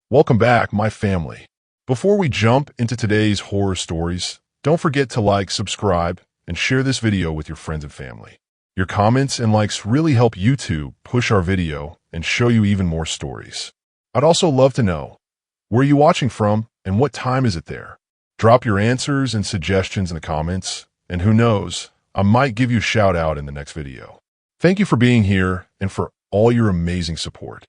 Welcome back, my family. Before we jump into today's horror stories, don't forget to like, subscribe, and share this video with your friends and family. Your comments and likes really help YouTube push our video and show you even more stories. I'd also love to know, where are you watching from and what time is it there? Drop your answers and suggestions in the comments, and who knows, I might give you a shout out in the next video. Thank you for being here and for all your amazing support.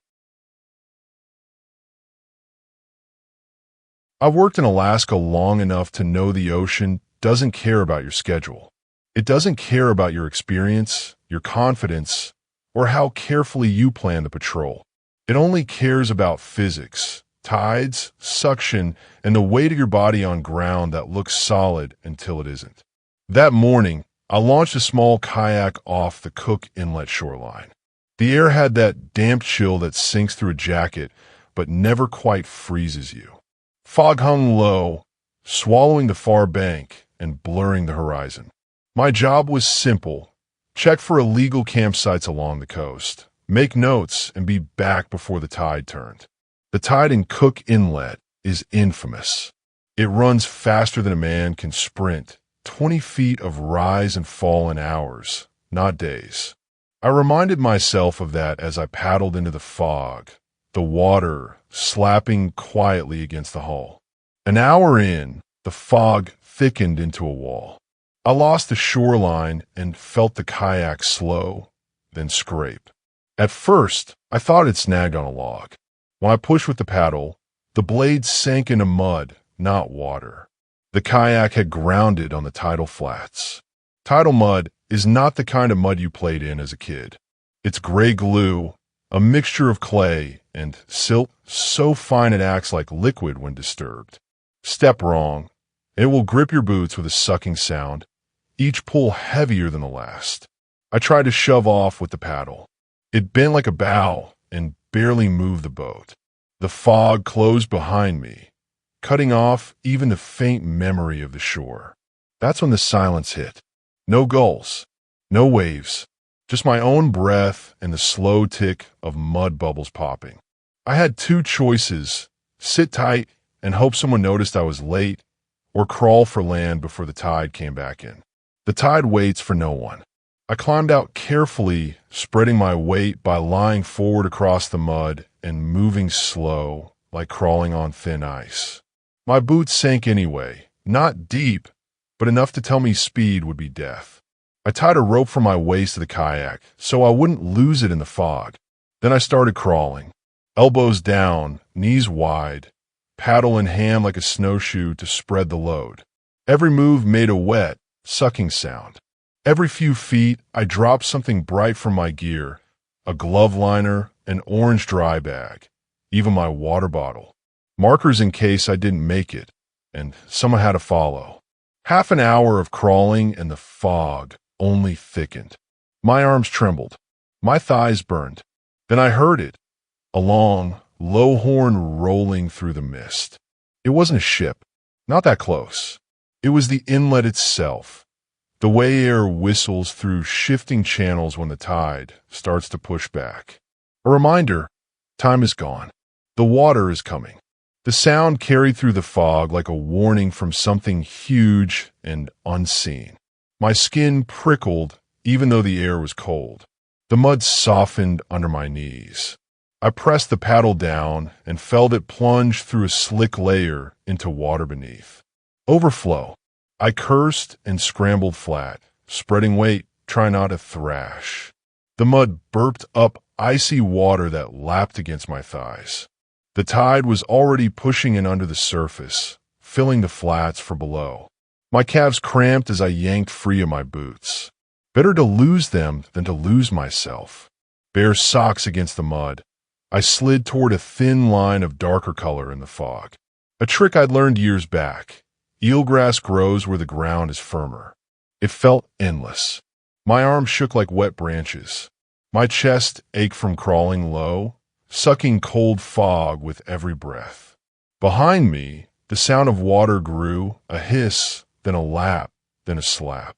I've worked in Alaska long enough to know the ocean doesn't care about your schedule. It doesn't care about your experience, your confidence, or how carefully you plan the patrol. It only cares about physics, tides, suction, and the weight of your body on ground that looks solid until it isn't. That morning, I launched a small kayak off the Cook Inlet shoreline. The air had that damp chill that sinks through a jacket, but never quite freezes you. Fog hung low, swallowing the far bank and blurring the horizon. My job was simple: check for illegal campsites along the coast, make notes, and be back before the tide turned. The tide in Cook Inlet is infamous. It runs faster than a man can sprint, 20 feet of rise and fall in hours, not days. I reminded myself of that as I paddled into the fog, the water slapping quietly against the hull. An hour in, the fog thickened into a wall. I lost the shoreline and felt the kayak slow, then scrape. At first, I thought it snagged on a log. When I pushed with the paddle, the blade sank into mud, not water. The kayak had grounded on the tidal flats. Tidal mud is not the kind of mud you played in as a kid. It's gray glue, a mixture of clay and silt so fine it acts like liquid when disturbed. Step wrong, it will grip your boots with a sucking sound, each pull heavier than the last. I tried to shove off with the paddle. It bent like a bow and barely moved the boat. The fog closed behind me, cutting off even the faint memory of the shore. That's when the silence hit. No gulls, no waves, just my own breath and the slow tick of mud bubbles popping. I had two choices: sit tight and hope someone noticed I was late, or crawl for land before the tide came back in. The tide waits for no one. I climbed out carefully, spreading my weight by lying forward across the mud and moving slow, like crawling on thin ice. My boots sank anyway, not deep, but enough to tell me speed would be death. I tied a rope from my waist to the kayak so I wouldn't lose it in the fog. Then I started crawling, elbows down, knees wide, paddle in hand like a snowshoe to spread the load. Every move made a wet, sucking sound. Every few feet, I dropped something bright from my gear: a glove liner, an orange dry bag, even my water bottle. Markers in case I didn't make it, and someone had to follow. Half an hour of crawling and the fog only thickened. My arms trembled. My thighs burned. Then I heard it, a long, low horn rolling through the mist. It wasn't a ship, not that close. It was the inlet itself, the way air whistles through shifting channels when the tide starts to push back. A reminder: time is gone. The water is coming. The sound carried through the fog like a warning from something huge and unseen. My skin prickled even though the air was cold. The mud softened under my knees. I pressed the paddle down and felt it plunge through a slick layer into water beneath. Overflow. I cursed and scrambled flat, spreading weight, trying not to thrash. The mud burped up icy water that lapped against my thighs. The tide was already pushing in under the surface, filling the flats for below. My calves cramped as I yanked free of my boots. Better to lose them than to lose myself. Bare socks against the mud, I slid toward a thin line of darker color in the fog. A trick I'd learned years back. Eelgrass grows where the ground is firmer. It felt endless. My arms shook like wet branches. My chest ached from crawling low, sucking cold fog with every breath. Behind me, the sound of water grew, a hiss, then a lap, then a slap.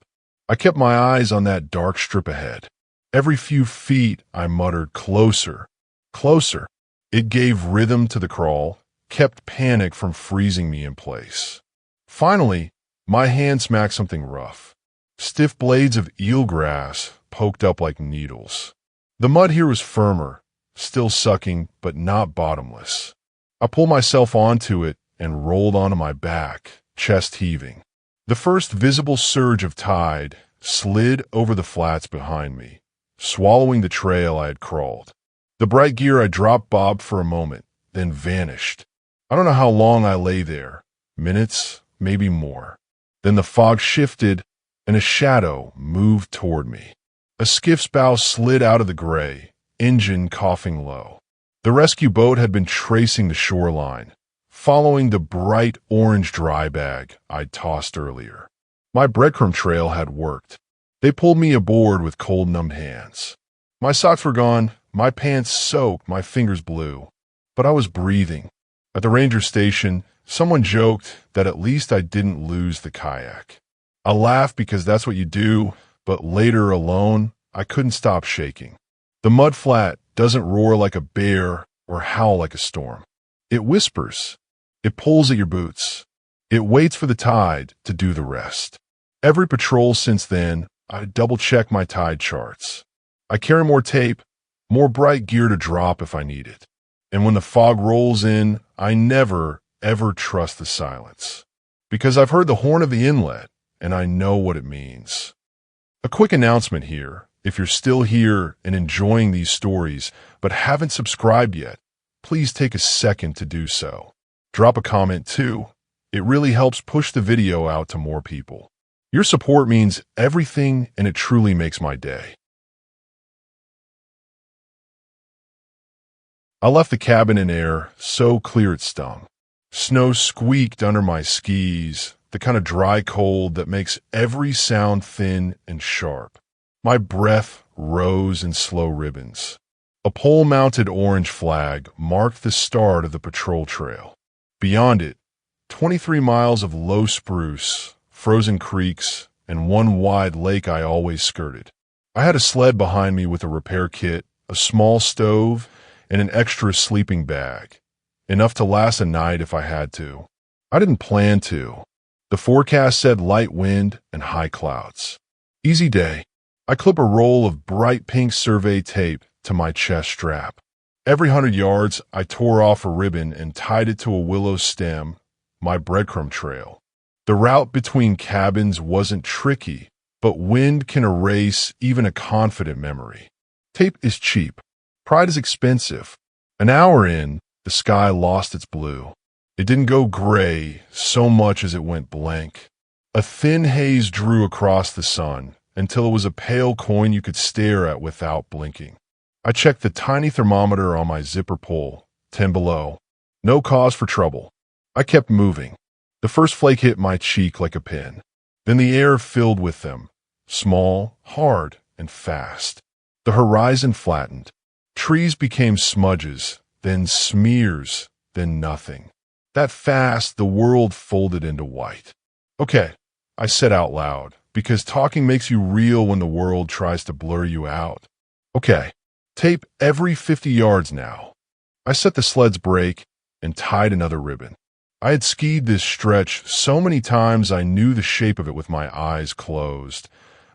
I kept my eyes on that dark strip ahead. Every few feet, I muttered, closer, closer. It gave rhythm to the crawl, kept panic from freezing me in place. Finally, my hand smacked something rough. Stiff blades of eelgrass poked up like needles. The mud here was firmer, still sucking, but not bottomless. I pulled myself onto it and rolled onto my back, chest heaving. The first visible surge of tide slid over the flats behind me, swallowing the trail I had crawled. The bright gear I dropped bobbed for a moment, then vanished. I don't know how long I lay there, minutes, maybe more. Then the fog shifted, and a shadow moved toward me. A skiff's bow slid out of the gray, engine coughing low. The rescue boat had been tracing the shoreline, following the bright orange dry bag I'd tossed earlier. My breadcrumb trail had worked. They pulled me aboard with cold, numbed hands. My socks were gone, my pants soaked, my fingers blue. But I was breathing. At the ranger station, someone joked that at least I didn't lose the kayak. I laughed because that's what you do, but later alone, I couldn't stop shaking. The mud flat doesn't roar like a bear or howl like a storm. It whispers. It pulls at your boots. It waits for the tide to do the rest. Every patrol since then, I double-check my tide charts. I carry more tape, more bright gear to drop if I need it. And when the fog rolls in, I never, ever trust the silence. Because I've heard the horn of the inlet, and I know what it means. A quick announcement here. If you're still here and enjoying these stories, but haven't subscribed yet, please take a second to do so. Drop a comment too. It really helps push the video out to more people. Your support means everything, and it truly makes my day. I left the cabin in air so clear it stung. Snow squeaked under my skis, the kind of dry cold that makes every sound thin and sharp. My breath rose in slow ribbons. A pole-mounted orange flag marked the start of the patrol trail. Beyond it, 23 miles of low spruce, frozen creeks, and one wide lake I always skirted. I had a sled behind me with a repair kit, a small stove, and an extra sleeping bag, enough to last a night if I had to. I didn't plan to. The forecast said light wind and high clouds. Easy day. I clip a roll of bright pink survey tape to my chest strap. Every 100 yards, I tore off a ribbon and tied it to a willow stem, my breadcrumb trail. The route between cabins wasn't tricky, but wind can erase even a confident memory. Tape is cheap. Pride is expensive. An hour in, the sky lost its blue. It didn't go gray so much as it went blank. A thin haze drew across the sun until it was a pale coin you could stare at without blinking. I checked the tiny thermometer on my zipper pull, 10 below. No cause for trouble. I kept moving. The first flake hit my cheek like a pin. Then the air filled with them, small, hard, and fast. The horizon flattened. Trees became smudges, then smears, then nothing. That fast, the world folded into white. Okay, I said out loud, because talking makes you real when the world tries to blur you out. Okay, tape every 50 yards now. I set the sled's brake and tied another ribbon. I had skied this stretch so many times I knew the shape of it with my eyes closed.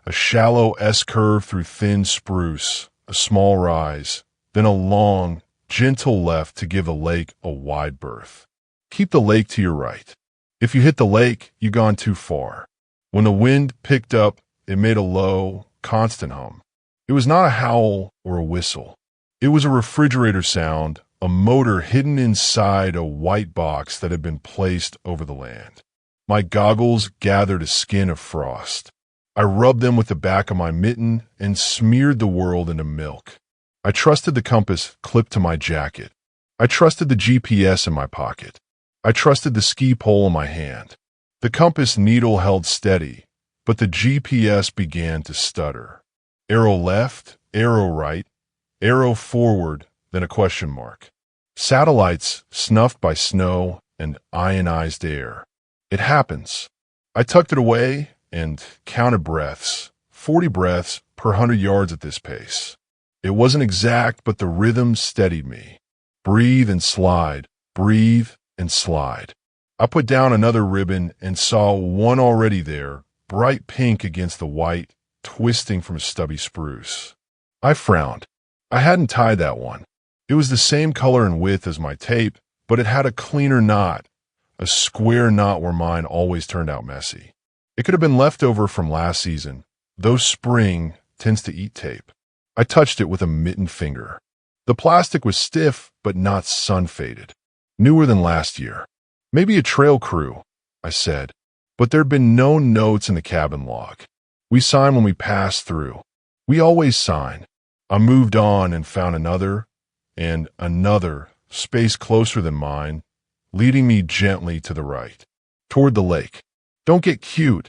A shallow S-curve through thin spruce, a small rise, then a long, gentle left to give the lake a wide berth. Keep the lake to your right. If you hit the lake, you've gone too far. When the wind picked up, it made a low, constant hum. It was not a howl or a whistle. It was a refrigerator sound, a motor hidden inside a white box that had been placed over the land. My goggles gathered a skin of frost. I rubbed them with the back of my mitten and smeared the world into milk. I trusted the compass clipped to my jacket. I trusted the GPS in my pocket. I trusted the ski pole in my hand. The compass needle held steady, but the GPS began to stutter. Arrow left, arrow right, arrow forward, then a question mark. Satellites snuffed by snow and ionized air. It happens. I tucked it away and counted breaths, 40 breaths per 100 yards at this pace. It wasn't exact, but the rhythm steadied me. Breathe and slide, breathe and slide. I put down another ribbon and saw one already there, bright pink against the white, twisting from a stubby spruce. I frowned. I hadn't tied that one. It was the same color and width as my tape, but it had a cleaner knot, a square knot where mine always turned out messy. It could have been leftover from last season, though spring tends to eat tape. I touched it with a mittened finger. The plastic was stiff, but not sun-faded. Newer than last year. Maybe a trail crew, I said, but there'd been no notes in the cabin log. We sign when we pass through. We always sign. I moved on and found another, and another, space closer than mine, leading me gently to the right, toward the lake. Don't get cute,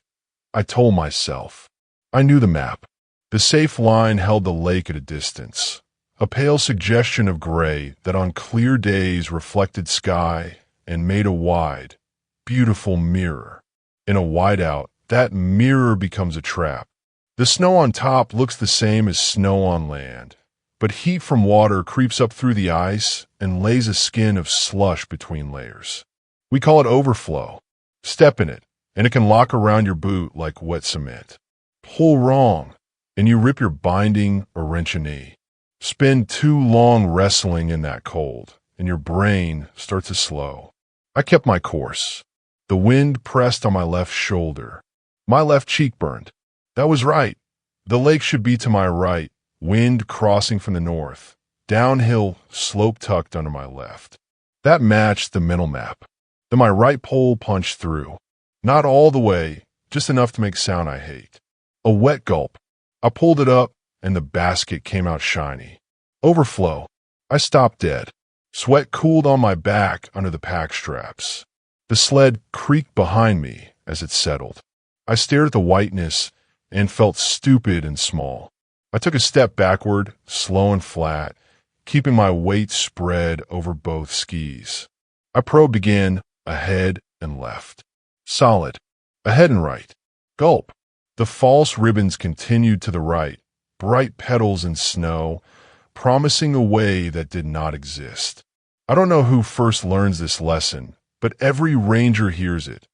I told myself. I knew the map. The safe line held the lake at a distance, a pale suggestion of gray that on clear days reflected sky and made a wide, beautiful mirror. In a whiteout, that mirror becomes a trap. The snow on top looks the same as snow on land, but heat from water creeps up through the ice and lays a skin of slush between layers. We call it overflow. Step in it, and it can lock around your boot like wet cement. Pull wrong, and you rip your binding or wrench a knee. Spend too long wrestling in that cold, and your brain starts to slow. I kept my course. The wind pressed on my left shoulder. My left cheek burned. That was right. The lake should be to my right, wind crossing from the north. Downhill, slope tucked under my left. That matched the mental map. Then my right pole punched through. Not all the way, just enough to make sound I hate. A wet gulp. I pulled it up, and the basket came out shiny. Overflow. I stopped dead. Sweat cooled on my back under the pack straps. The sled creaked behind me as it settled. I stared at the whiteness and felt stupid and small. I took a step backward, slow and flat, keeping my weight spread over both skis. I probed again, ahead and left. Solid. Ahead and right. Gulp. The false ribbons continued to the right, bright petals in snow, promising a way that did not exist. I don't know who first learns this lesson, but every ranger hears it.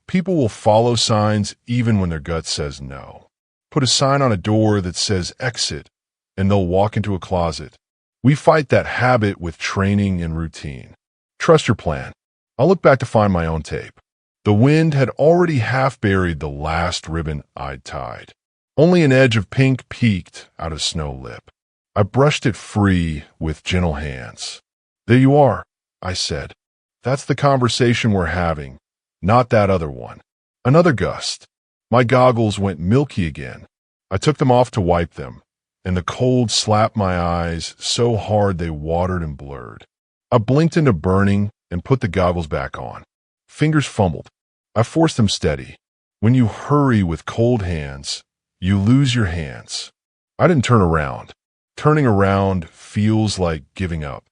People will follow signs even when their gut says no. Put a sign on a door that says exit, and they'll walk into a closet. We fight that habit with training and routine. Trust your plan. I'll look back to find my own tape. The wind had already half buried the last ribbon I'd tied. Only an edge of pink peeked out of snow lip. I brushed it free with gentle hands. There you are, I said. That's the conversation we're having, not that other one. Another gust. My goggles went milky again. I took them off to wipe them, and the cold slapped my eyes so hard they watered and blurred. I blinked into burning and put the goggles back on. Fingers fumbled. I forced them steady. When you hurry with cold hands, you lose your hands. I didn't turn around. Turning around feels like giving up.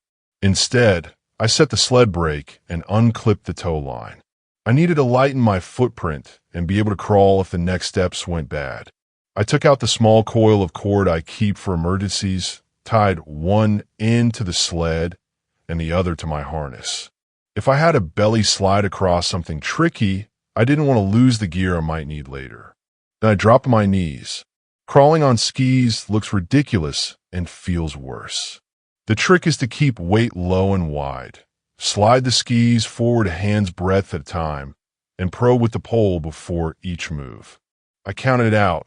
Instead, I set the sled brake and unclipped the tow line. I needed to lighten my footprint and be able to crawl if the next steps went bad. I took out the small coil of cord I keep for emergencies, tied one end to the sled and the other to my harness. If I had to belly slide across something tricky, I didn't want to lose the gear I might need later. Then I dropped to my knees. Crawling on skis looks ridiculous and feels worse. The trick is to keep weight low and wide. Slide the skis forward a hand's breadth at a time, and probe with the pole before each move. I counted it out.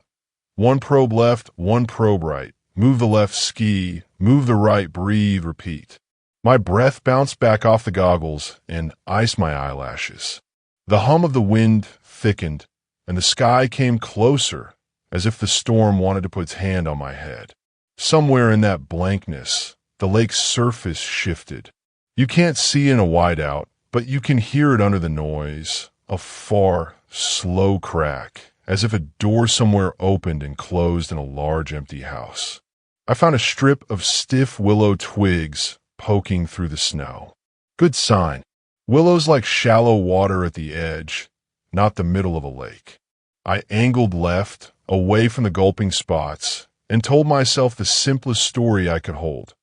One probe left, one probe right. Move the left ski, move the right, breathe, repeat. My breath bounced back off the goggles and iced my eyelashes. The hum of the wind thickened, and the sky came closer, as if the storm wanted to put its hand on my head. Somewhere in that blankness, the lake's surface shifted. You can't see in a whiteout, but you can hear it under the noise, a far, slow crack, as if a door somewhere opened and closed in a large empty house. I found a strip of stiff willow twigs poking through the snow. Good sign. Willows like shallow water at the edge, not the middle of a lake. I angled left, away from the gulping spots, and told myself the simplest story I could hold.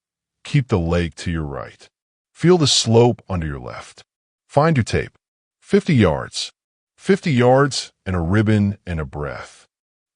Keep the lake to your right. Feel the slope under your left. Find your tape. 50 yards. 50 yards and a ribbon and a breath.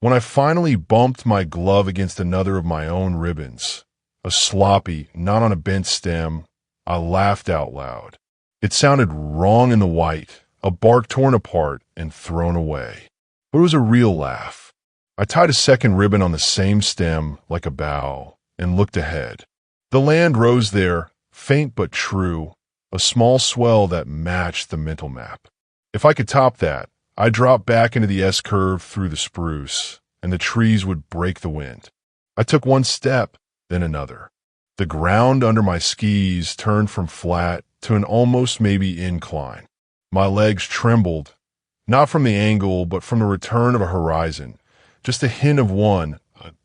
When I finally bumped my glove against another of my own ribbons, a sloppy, not on a bent stem, I laughed out loud. It sounded wrong in the white, a bark torn apart and thrown away. But it was a real laugh. I tied a second ribbon on the same stem like a bow and looked ahead. The land rose there, faint but true, a small swell that matched the mental map. If I could top that, I'd drop back into the S-curve through the spruce, and the trees would break the wind. I took one step, then another. The ground under my skis turned from flat to an almost maybe incline. My legs trembled, not from the angle, but from the return of a horizon, just a hint of one,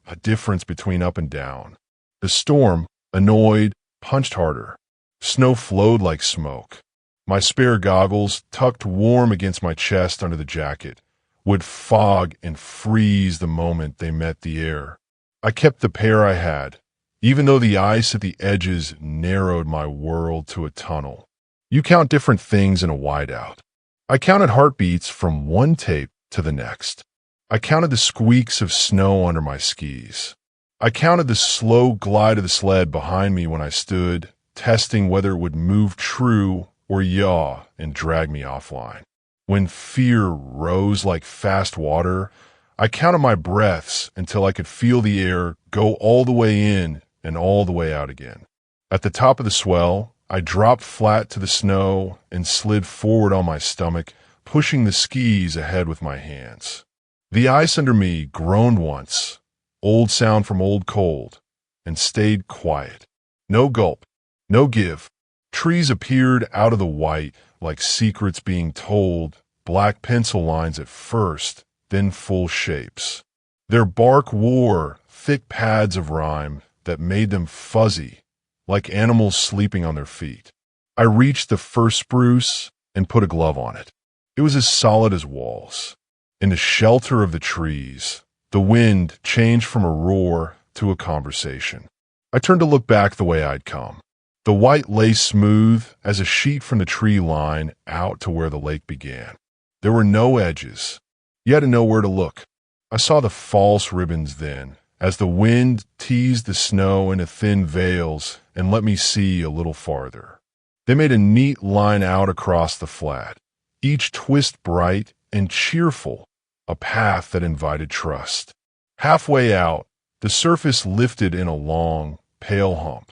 a difference between up and down. The storm, annoyed, punched harder. Snow flowed like smoke. My spare goggles, tucked warm against my chest under the jacket, would fog and freeze the moment they met the air. I kept the pair I had, even though the ice at the edges narrowed my world to a tunnel. You count different things in a whiteout. I counted heartbeats from one tape to the next. I counted the squeaks of snow under my skis. I counted the slow glide of the sled behind me when I stood, testing whether it would move true or yaw and drag me offline. When fear rose like fast water, I counted my breaths until I could feel the air go all the way in and all the way out again. At the top of the swell, I dropped flat to the snow and slid forward on my stomach, pushing the skis ahead with my hands. The ice under me groaned once, old sound from old cold, and stayed quiet. No gulp, no give. Trees appeared out of the white like secrets being told, black pencil lines at first, then full shapes. Their bark wore thick pads of rime that made them fuzzy, like animals sleeping on their feet. I reached the first spruce and put a glove on it. It was as solid as walls. In the shelter of the trees, the wind changed from a roar to a conversation. I turned to look back the way I'd come. The white lay smooth as a sheet from the tree line out to where the lake began. There were no edges. You had to know where to look. I saw the false ribbons then, as the wind teased the snow into thin veils and let me see a little farther. They made a neat line out across the flat, each twist bright and cheerful, a path that invited trust. Halfway out, the surface lifted in a long, pale hump.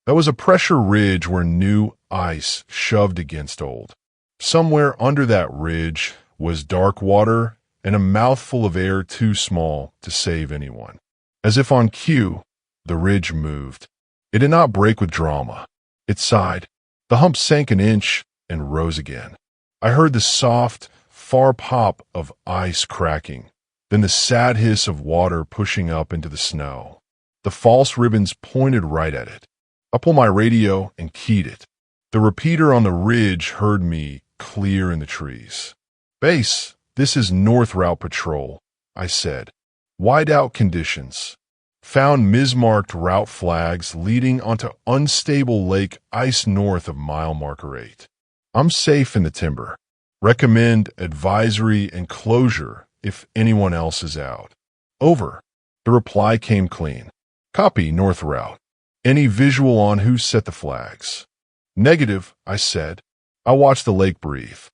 That was a pressure ridge where new ice shoved against old. Somewhere under that ridge was dark water and a mouthful of air too small to save anyone. As if on cue, the ridge moved. It did not break with drama. It sighed. The hump sank an inch and rose again. I heard the soft, far pop of ice cracking, then the sad hiss of water pushing up into the snow. The false ribbons pointed right at it. I pulled my radio and keyed it. The repeater on the ridge heard me clear in the trees. "Base, this is North Route Patrol," I said. "Whiteout conditions. Found mismarked route flags leading onto unstable lake ice north of mile marker 8. I'm safe in the timber. Recommend advisory and closure if anyone else is out." "Over." The reply came clean. "Copy, North Route. Any visual on who set the flags?" "Negative," I said. I watched the lake breathe.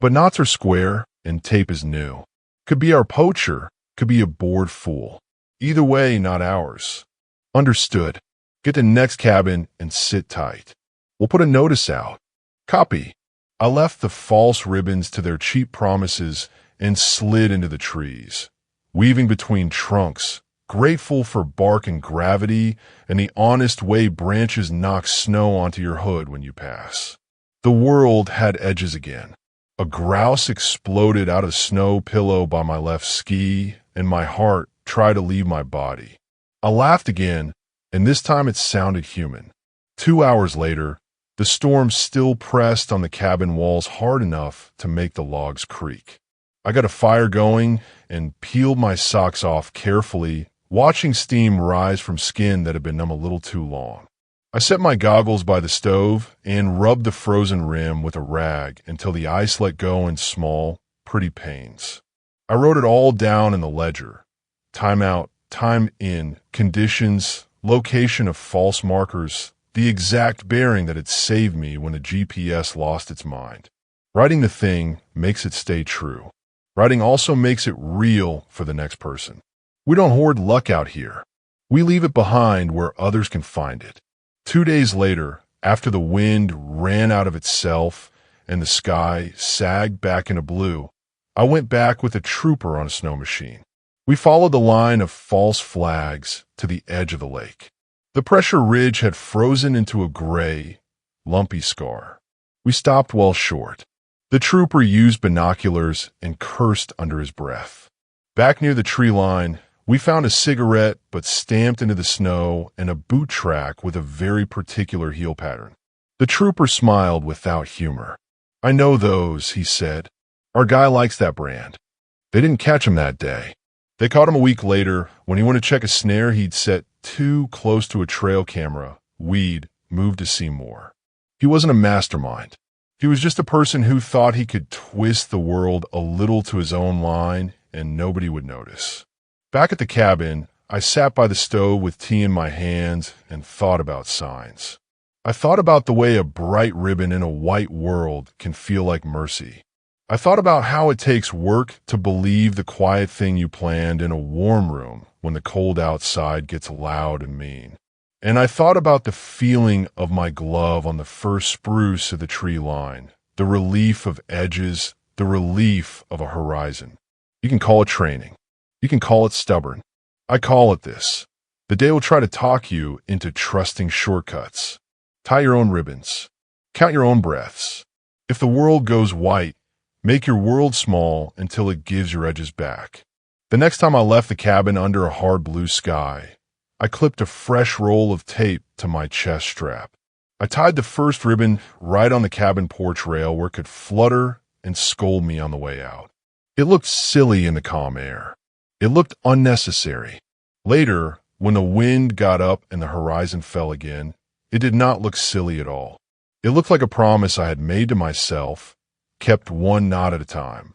But knots are square and tape is new. Could be our poacher, could be a bored fool. Either way, not ours. "Understood. Get to next cabin and sit tight. We'll put a notice out." "Copy." I left the false ribbons to their cheap promises and slid into the trees, weaving between trunks, grateful for bark and gravity and the honest way branches knock snow onto your hood when you pass. The world had edges again. A grouse exploded out of the snow pillow by my left ski, and my heart tried to leave my body. I laughed again, and this time it sounded human. 2 hours later, the storm still pressed on the cabin walls hard enough to make the logs creak. I got a fire going and peeled my socks off carefully, watching steam rise from skin that had been numb a little too long. I set my goggles by the stove and rubbed the frozen rim with a rag until the ice let go in small, pretty pains. I wrote it all down in the ledger. Time out, time in, conditions, location of false markers, the exact bearing that had saved me when the GPS lost its mind. Writing the thing makes it stay true. Writing also makes it real for the next person. We don't hoard luck out here. We leave it behind where others can find it. 2 days later, after the wind ran out of itself and the sky sagged back into blue, I went back with a trooper on a snow machine. We followed the line of false flags to the edge of the lake. The pressure ridge had frozen into a gray, lumpy scar. We stopped well short. The trooper used binoculars and cursed under his breath. Back near the tree line, we found a cigarette but stamped into the snow and a boot track with a very particular heel pattern. The trooper smiled without humor. "I know those," he said. "Our guy likes that brand." They didn't catch him that day. They caught him a week later when he went to check a snare he'd set too close to a trail camera. We'd moved to see more. He wasn't a mastermind. He was just a person who thought he could twist the world a little to his own line and nobody would notice. Back at the cabin, I sat by the stove with tea in my hands and thought about signs. I thought about the way a bright ribbon in a white world can feel like mercy. I thought about how it takes work to believe the quiet thing you planned in a warm room when the cold outside gets loud and mean. And I thought about the feeling of my glove on the first spruce of the tree line, the relief of edges, the relief of a horizon. You can call it training. You can call it stubborn. I call it this. The day will try to talk you into trusting shortcuts. Tie your own ribbons. Count your own breaths. If the world goes white, make your world small until it gives your edges back. The next time I left the cabin under a hard blue sky, I clipped a fresh roll of tape to my chest strap. I tied the first ribbon right on the cabin porch rail where it could flutter and scold me on the way out. It looked silly in the calm air. It looked unnecessary. Later, when the wind got up and the horizon fell again, it did not look silly at all. It looked like a promise I had made to myself, kept one knot at a time.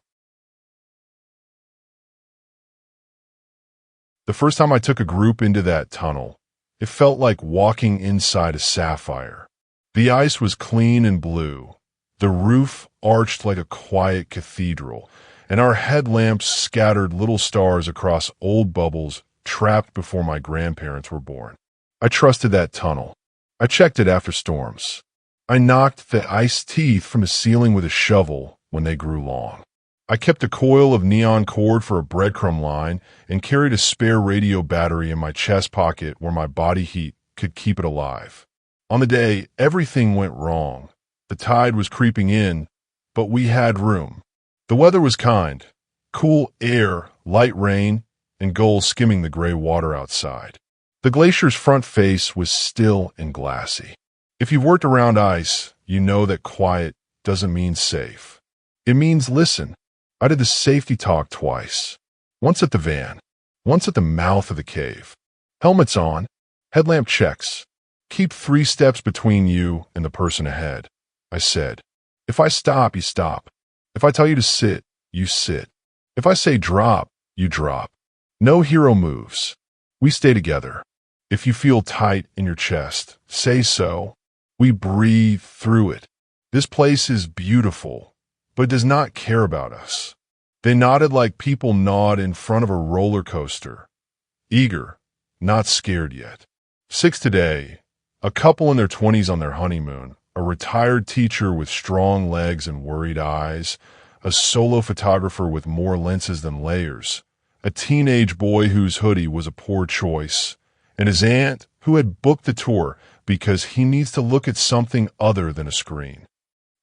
The first time I took a group into that tunnel, it felt like walking inside a sapphire. The ice was clean and blue. The roof arched like a quiet cathedral, and our headlamps scattered little stars across old bubbles trapped before my grandparents were born. I trusted that tunnel. I checked it after storms. I knocked the ice teeth from the ceiling with a shovel when they grew long. I kept a coil of neon cord for a breadcrumb line and carried a spare radio battery in my chest pocket where my body heat could keep it alive. On the day everything went wrong, the tide was creeping in, but we had room. The weather was kind, cool air, light rain, and gulls skimming the gray water outside. The glacier's front face was still and glassy. If you've worked around ice, you know that quiet doesn't mean safe. It means listen. I did the safety talk twice. Once at the van, once at the mouth of the cave. Helmets on, headlamp checks. Keep 3 steps between you and the person ahead. I said, if I stop, you stop. If I tell you to sit, you sit. If I say drop, you drop. No hero moves. We stay together. If you feel tight in your chest, say so. We breathe through it. This place is beautiful, but does not care about us. They nodded like people nod in front of a roller coaster. Eager, not scared yet. 6 today, a couple in their 20s on their honeymoon, a retired teacher with strong legs and worried eyes, a solo photographer with more lenses than layers, a teenage boy whose hoodie was a poor choice, and his aunt who had booked the tour because he needs to look at something other than a screen.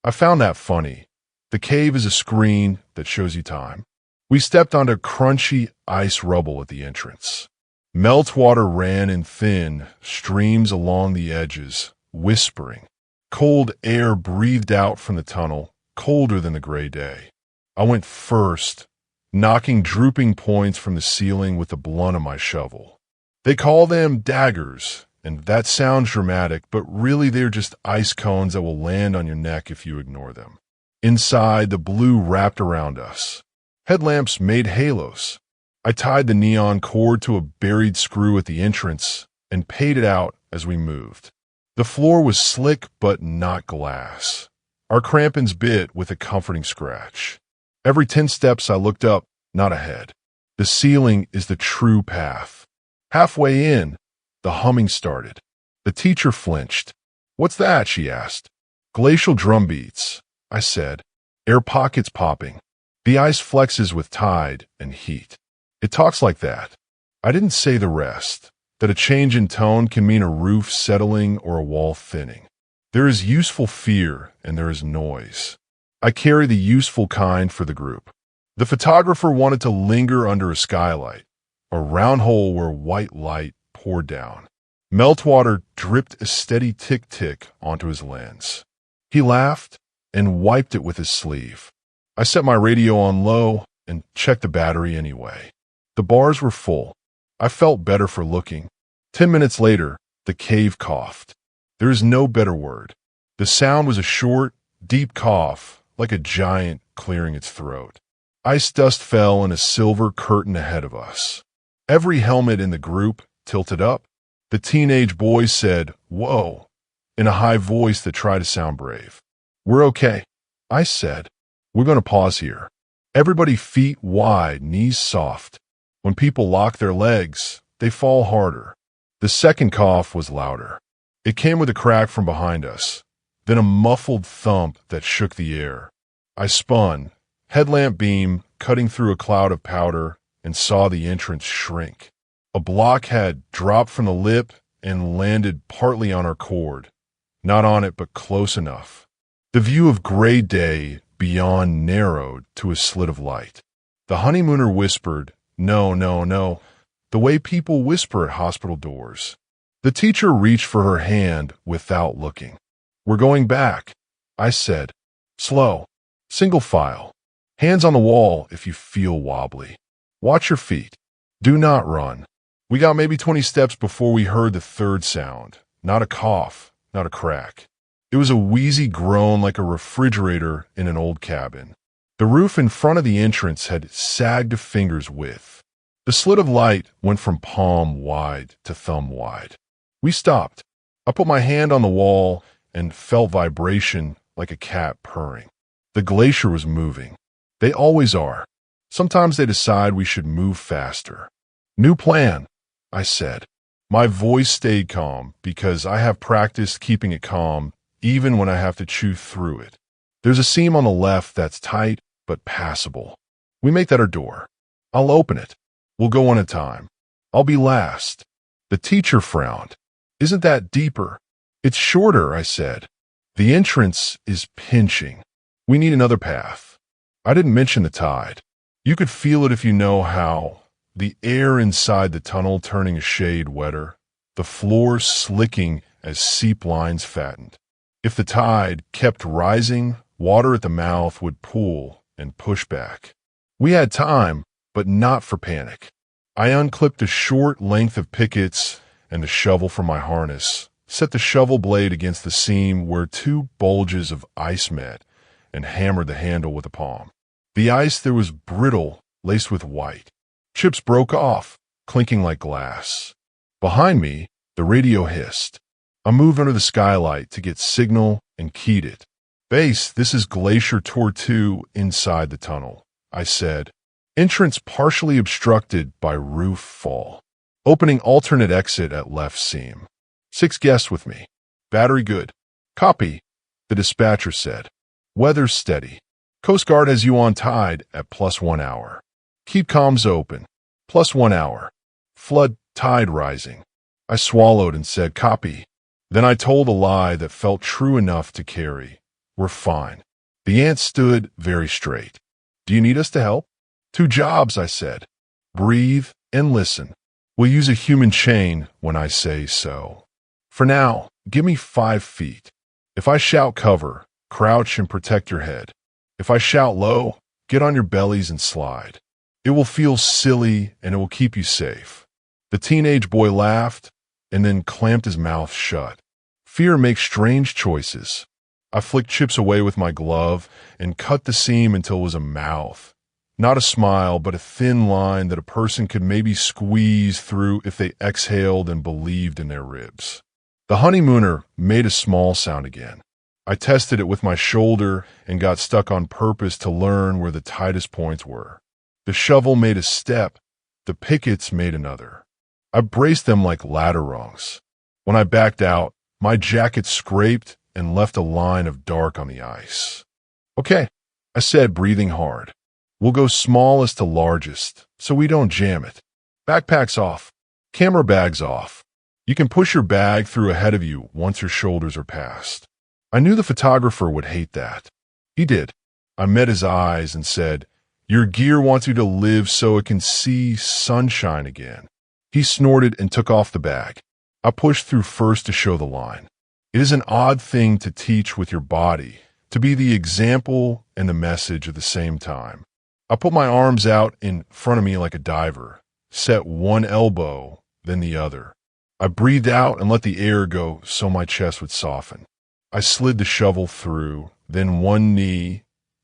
I found that funny. The cave is a screen that shows you time. We stepped onto crunchy ice rubble at the entrance. Meltwater ran in thin streams along the edges, whispering. Cold air breathed out from the tunnel, colder than the gray day. I went first, knocking drooping points from the ceiling with the blunt of my shovel. They call them daggers, And that sounds dramatic, but really they're just ice cones that will land on your neck if you ignore them. Inside, the blue wrapped around us. Headlamps made halos. I tied the neon cord to a buried screw at the entrance and paid it out as we moved. The floor was slick but not glass. Our crampons bit with a comforting scratch. Every 10 steps I looked up, not ahead. The ceiling is the true path. Halfway in, the humming started. The teacher flinched. "What's that?" she asked. "Glacial drum beats," I said. "Air pockets popping. The ice flexes with tide and heat. It talks like that." I didn't say the rest, that a change in tone can mean a roof settling or a wall thinning. There is useful fear and there is noise. I carry the useful kind for the group. The photographer wanted to linger under a skylight, a round hole where white light poured down. Meltwater dripped a steady tick-tick onto his lens. He laughed and wiped it with his sleeve. I set my radio on low and checked the battery anyway. The bars were full. I felt better for looking. 10 minutes later, the cave coughed. There is no better word. The sound was a short, deep cough, like a giant clearing its throat. Ice dust fell in a silver curtain ahead of us. Every helmet in the group tilted up. The teenage boy said, "Whoa," in a high voice that tried to sound brave. "We're okay," I said. "We're going to pause here." Everybody feet wide, knees soft. When people lock their legs, they fall harder. The second cough was louder. It came with a crack from behind us, then a muffled thump that shook the air. I spun, headlamp beam cutting through a cloud of powder, and saw the entrance shrink. A block had dropped from the lip and landed partly on our cord. Not on it, but close enough. The view of gray day beyond narrowed to a slit of light. The honeymooner whispered, "No, no, no," the way people whisper at hospital doors. The teacher reached for her hand without looking. "We're going back," I said. "Slow. Single file. Hands on the wall if you feel wobbly. Watch your feet. Do not run." We got maybe 20 steps before we heard the third sound. Not a cough, not a crack. It was a wheezy groan like a refrigerator in an old cabin. The roof in front of the entrance had sagged a finger's width. The slit of light went from palm wide to thumb wide. We stopped. I put my hand on the wall and felt vibration like a cat purring. The glacier was moving. They always are. Sometimes they decide we should move faster. "New plan," I said. My voice stayed calm because I have practiced keeping it calm even when I have to chew through it. "There's a seam on the left that's tight but passable. We make that our door. I'll open it. We'll go one at a time. I'll be last." The teacher frowned. "Isn't that deeper?" "It's shorter," I said. "The entrance is pinching. We need another path." I didn't mention the tide. You could feel it if you know how. The air inside the tunnel turning a shade wetter, the floor slicking as seep lines fattened. If the tide kept rising, water at the mouth would pool and push back. We had time, but not for panic. I unclipped a short length of pickets and the shovel from my harness, set the shovel blade against the seam where two bulges of ice met, and hammered the handle with a palm. The ice there was brittle, laced with white. Chips broke off, clinking like glass. Behind me, the radio hissed. I moved under the skylight to get signal and keyed it. "Base, this is Glacier Tour 2 inside the tunnel," I said. "Entrance partially obstructed by roof fall. Opening alternate exit at left seam. 6 guests with me. Battery good." "Copy," the dispatcher said. "Weather's steady. Coast Guard has you on tide at +1 hour. Keep comms open. +1 hour. Flood tide rising." I swallowed and said, "Copy." Then I told a lie that felt true enough to carry. "We're fine." The ant stood very straight. "Do you need us to help?" "2 jobs," I said. "Breathe and listen. We'll use a human chain when I say so. For now, give me 5 feet. If I shout cover, crouch and protect your head. If I shout low, get on your bellies and slide. It will feel silly and it will keep you safe." The teenage boy laughed, and then clamped his mouth shut. Fear makes strange choices. I flicked chips away with my glove and cut the seam until it was a mouth. Not a smile, but a thin line that a person could maybe squeeze through if they exhaled and believed in their ribs. The honeymooner made a small sound again. I tested it with my shoulder and got stuck on purpose to learn where the tightest points were. The shovel made a step. The pickets made another. I braced them like ladder rungs. When I backed out, my jacket scraped and left a line of dark on the ice. "Okay," I said, breathing hard. "We'll go smallest to largest, so we don't jam it. Backpacks off. Camera bags off. You can push your bag through ahead of you once your shoulders are past." I knew the photographer would hate that. He did. I met his eyes and said, "Your gear wants you to live so it can see sunshine again." He snorted and took off the bag. I pushed through first to show the line. It is an odd thing to teach with your body, to be the example and the message at the same time. I put my arms out in front of me like a diver, set one elbow, then the other. I breathed out and let the air go so my chest would soften. I slid the shovel through, then one knee,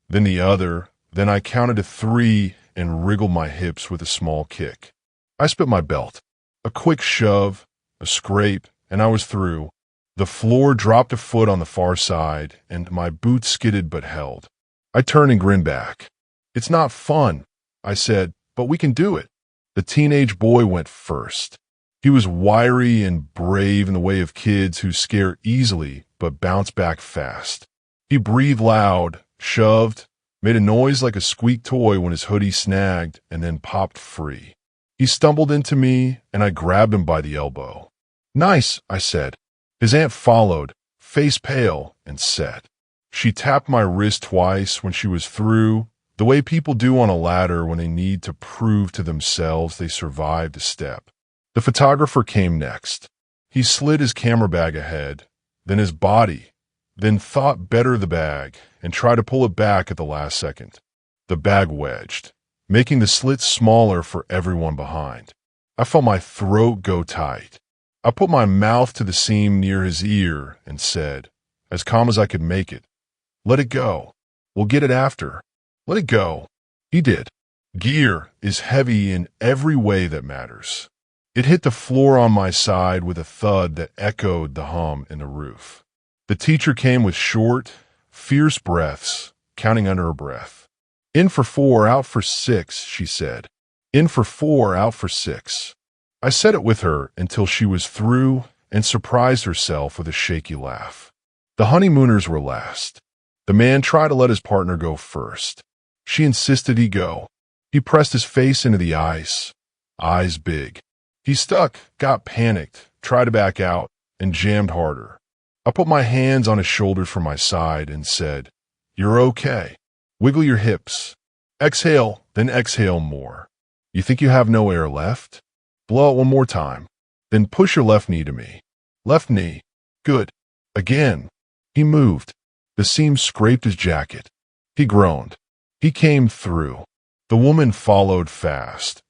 then the other, then I counted to 3 and wriggled my hips with a small kick. I spit my belt. A quick shove, a scrape, and I was through. The floor dropped a foot on the far side, and my boots skidded but held. I turned and grinned back. "It's not fun," I said, "but we can do it." The teenage boy went first. He was wiry and brave in the way of kids who scare easily but bounce back fast. He breathed loud, shoved, made a noise like a squeak toy when his hoodie snagged, and then popped free. He stumbled into me, and I grabbed him by the elbow. "Nice," I said. His aunt followed, face pale and set. She tapped my wrist twice when she was through, the way people do on a ladder when they need to prove to themselves they survived a step. The photographer came next. He slid his camera bag ahead, then his body, then thought better of the bag and tried to pull it back at the last second. The bag wedged, making the slit smaller for everyone behind. I felt my throat go tight. I put my mouth to the seam near his ear and said, as calm as I could make it, "Let it go. We'll get it after. Let it go." He did. Gear is heavy in every way that matters. It hit the floor on my side with a thud that echoed the hum in the roof. The teacher came with short, fierce breaths, counting under her breath. "In for 4, out for 6, she said. "In for 4, out for 6. I said it with her until she was through and surprised herself with a shaky laugh. The honeymooners were last. The man tried to let his partner go first. She insisted he go. He pressed his face into the ice, eyes big. He stuck, got panicked, tried to back out, and jammed harder. I put my hands on his shoulders from my side and said, "You're okay. Wiggle your hips. Exhale, then exhale more. You think you have no air left? Blow it one more time. Then push your left knee to me. Left knee. Good. Again." He moved. The seam scraped his jacket. He groaned. He came through. The woman followed fast,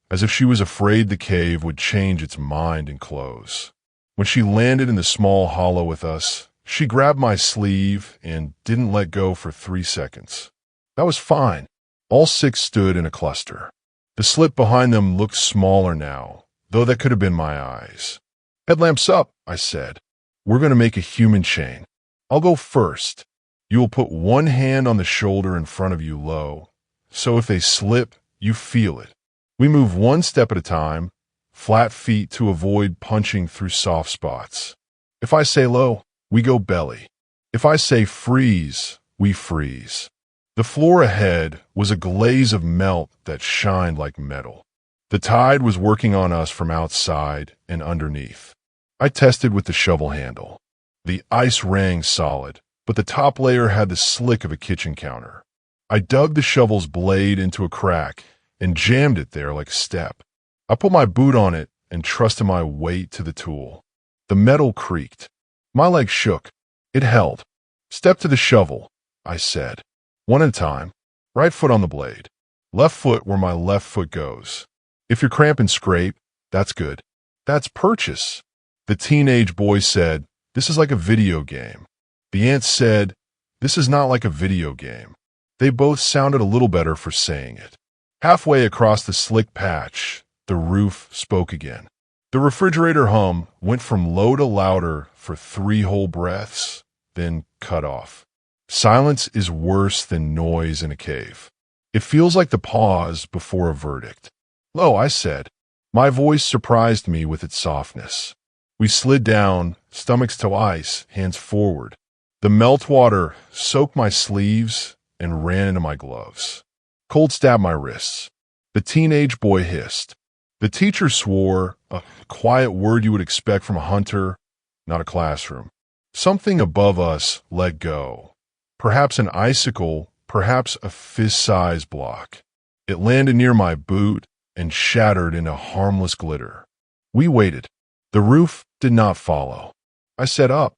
as if she was afraid the cave would change its mind and close. When she landed in the small hollow with us, she grabbed my sleeve and didn't let go for 3 seconds. That was fine. All 6 stood in a cluster. The slit behind them looked smaller now, though that could have been my eyes. "Headlamps up," I said. "We're going to make a human chain. I'll go first. You will put one hand on the shoulder in front of you low, so if they slip, you feel it. We move one step at a time, flat feet to avoid punching through soft spots. If I say low, we go belly. If I say freeze, we freeze." The floor ahead was a glaze of melt that shined like metal. The tide was working on us from outside and underneath. I tested with the shovel handle. The ice rang solid, but the top layer had the slick of a kitchen counter. I dug the shovel's blade into a crack and jammed it there like a step. I put my boot on it and trusted my weight to the tool. The metal creaked. My leg shook. It held. "Step to the shovel," I said. "One at a time. Right foot on the blade. Left foot where my left foot goes. If you're cramp and scrape, that's good. That's purchase." The teenage boy said, "This is like a video game." The aunt said, "This is not like a video game." They both sounded a little better for saying it. Halfway across the slick patch, the roof spoke again. The refrigerator hum went from low to louder for 3 whole breaths, then cut off. Silence is worse than noise in a cave. It feels like the pause before a verdict. "Lo," I said. My voice surprised me with its softness. We slid down, stomachs to ice, hands forward. The meltwater soaked my sleeves and ran into my gloves. Cold stabbed my wrists. The teenage boy hissed. The teacher swore, a quiet word you would expect from a hunter, not a classroom. Something above us let go. Perhaps an icicle, perhaps a fist-sized block. It landed near my boot and shattered into harmless glitter. We waited. The roof did not follow. I said up.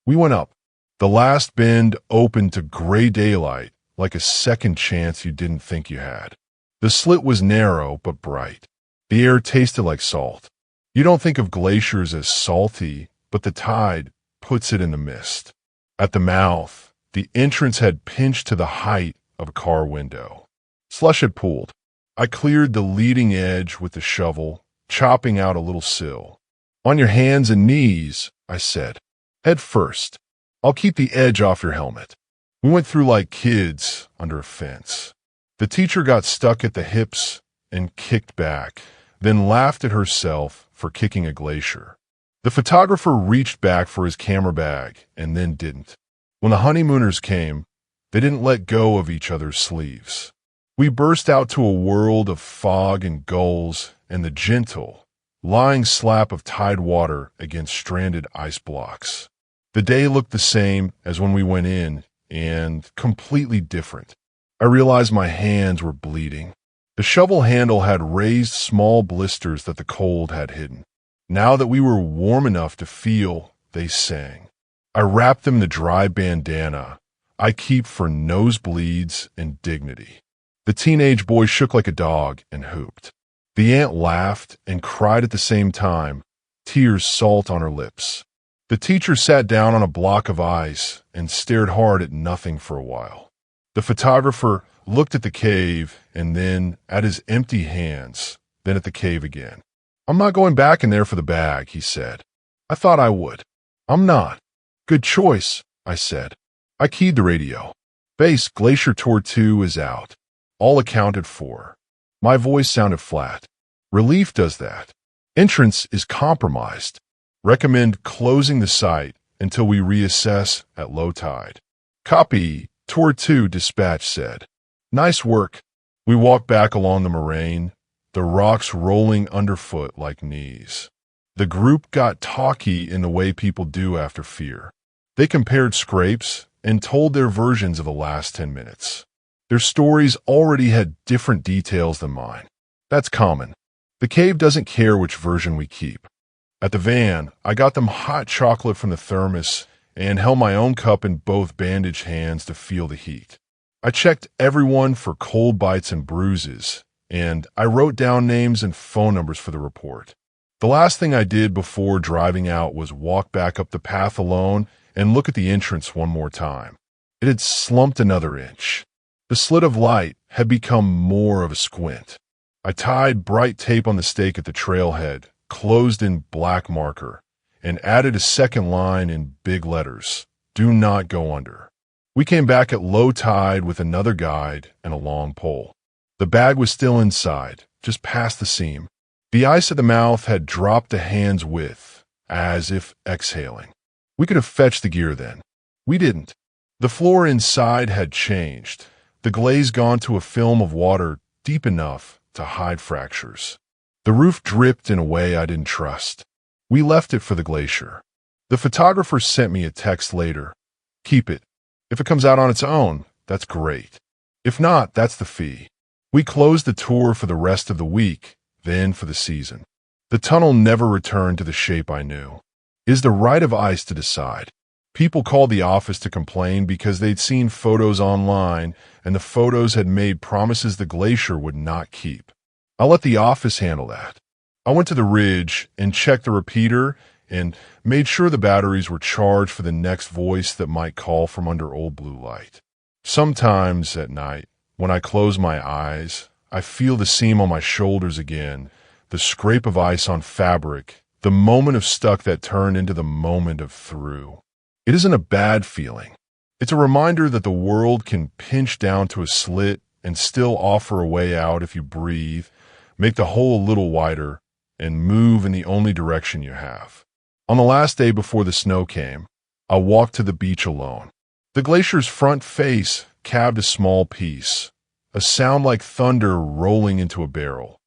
We went up. The last bend opened to gray daylight, like a second chance you didn't think you had. The slit was narrow but bright. The air tasted like salt. You don't think of glaciers as salty, but the tide puts it in the mist. At the mouth, the entrance had pinched to the height of a car window. Slush had pooled. I cleared the leading edge with the shovel, chopping out a little sill. "On your hands and knees," I said. "Head first. I'll keep the edge off your helmet." We went through like kids under a fence. The teacher got stuck at the hips and kicked back, then laughed at herself for kicking a glacier. The photographer reached back for his camera bag and then didn't. When the honeymooners came, they didn't let go of each other's sleeves. We burst out to a world of fog and gulls and the gentle, lying slap of tide water against stranded ice blocks. The day looked the same as when we went in, and completely different. I realized my hands were bleeding. The shovel handle had raised small blisters that the cold had hidden. Now that we were warm enough to feel, they sang. I wrapped them in the dry bandana I keep for nosebleeds and dignity. The teenage boy shook like a dog and hooped. The aunt laughed and cried at the same time, tears salt on her lips. The teacher sat down on a block of ice and stared hard at nothing for a while. The photographer looked at the cave and then at his empty hands, then at the cave again. "I'm not going back in there for the bag," he said. "I thought I would. I'm not." "Good choice," I said. I keyed the radio. "Base Glacier Tour 2 is out. All accounted for." My voice sounded flat. "Relief does that. Entrance is compromised. Recommend closing the site until we reassess at low tide." "Copy," Tour 2 dispatch said. "Nice work." We walked back along the moraine, the rocks rolling underfoot like knees. The group got talky in the way people do after fear. They compared scrapes and told their versions of the last 10 minutes. Their stories already had different details than mine. That's common. The cave doesn't care which version we keep. At the van, I got them hot chocolate from the thermos and held my own cup in both bandaged hands to feel the heat. I checked everyone for cold bites and bruises, and I wrote down names and phone numbers for the report. The last thing I did before driving out was walk back up the path alone and look at the entrance one more time. It had slumped another inch. The slit of light had become more of a squint. I tied bright tape on the stake at the trailhead, closed in black marker, and added a second line in big letters, "Do not go under." We came back at low tide with another guide and a long pole. The bag was still inside, just past the seam. The ice at the mouth had dropped a hand's width, as if exhaling. We could have fetched the gear then. We didn't. The floor inside had changed, the glaze gone to a film of water deep enough to hide fractures. The roof dripped in a way I didn't trust. We left it for the glacier. The photographer sent me a text later. "Keep it. If it comes out on its own, that's great. If not, that's the fee." We closed the tour for the rest of the week, then for the season. The tunnel never returned to the shape I knew. It is the right of ice to decide. People called the office to complain because they'd seen photos online and the photos had made promises the glacier would not keep. I'll let the office handle that. I went to the ridge and checked the repeater, and made sure the batteries were charged for the next voice that might call from under old blue light. Sometimes at night, when I close my eyes, I feel the seam on my shoulders again, the scrape of ice on fabric, the moment of stuck that turned into the moment of through. It isn't a bad feeling. It's a reminder that the world can pinch down to a slit and still offer a way out if you breathe, make the hole a little wider, and move in the only direction you have. On the last day before the snow came, I walked to the beach alone. The glacier's front face calved a small piece, a sound like thunder rolling into a barrel,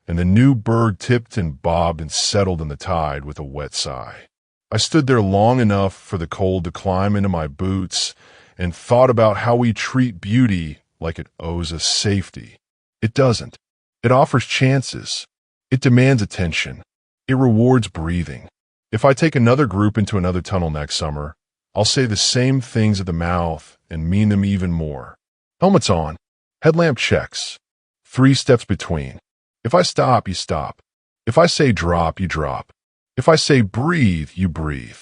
and the new berg tipped and bobbed and settled in the tide with a wet sigh. I stood there long enough for the cold to climb into my boots and thought about how we treat beauty like it owes us safety. It doesn't. It offers chances. It demands attention. It rewards breathing. If I take another group into another tunnel next summer, I'll say the same things at the mouth and mean them even more. Helmets on. Headlamp checks. 3 steps between. If I stop, you stop. If I say drop, you drop. If I say breathe, you breathe.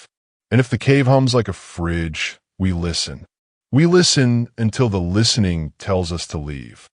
And if the cave hums like a fridge, we listen. We listen until the listening tells us to leave.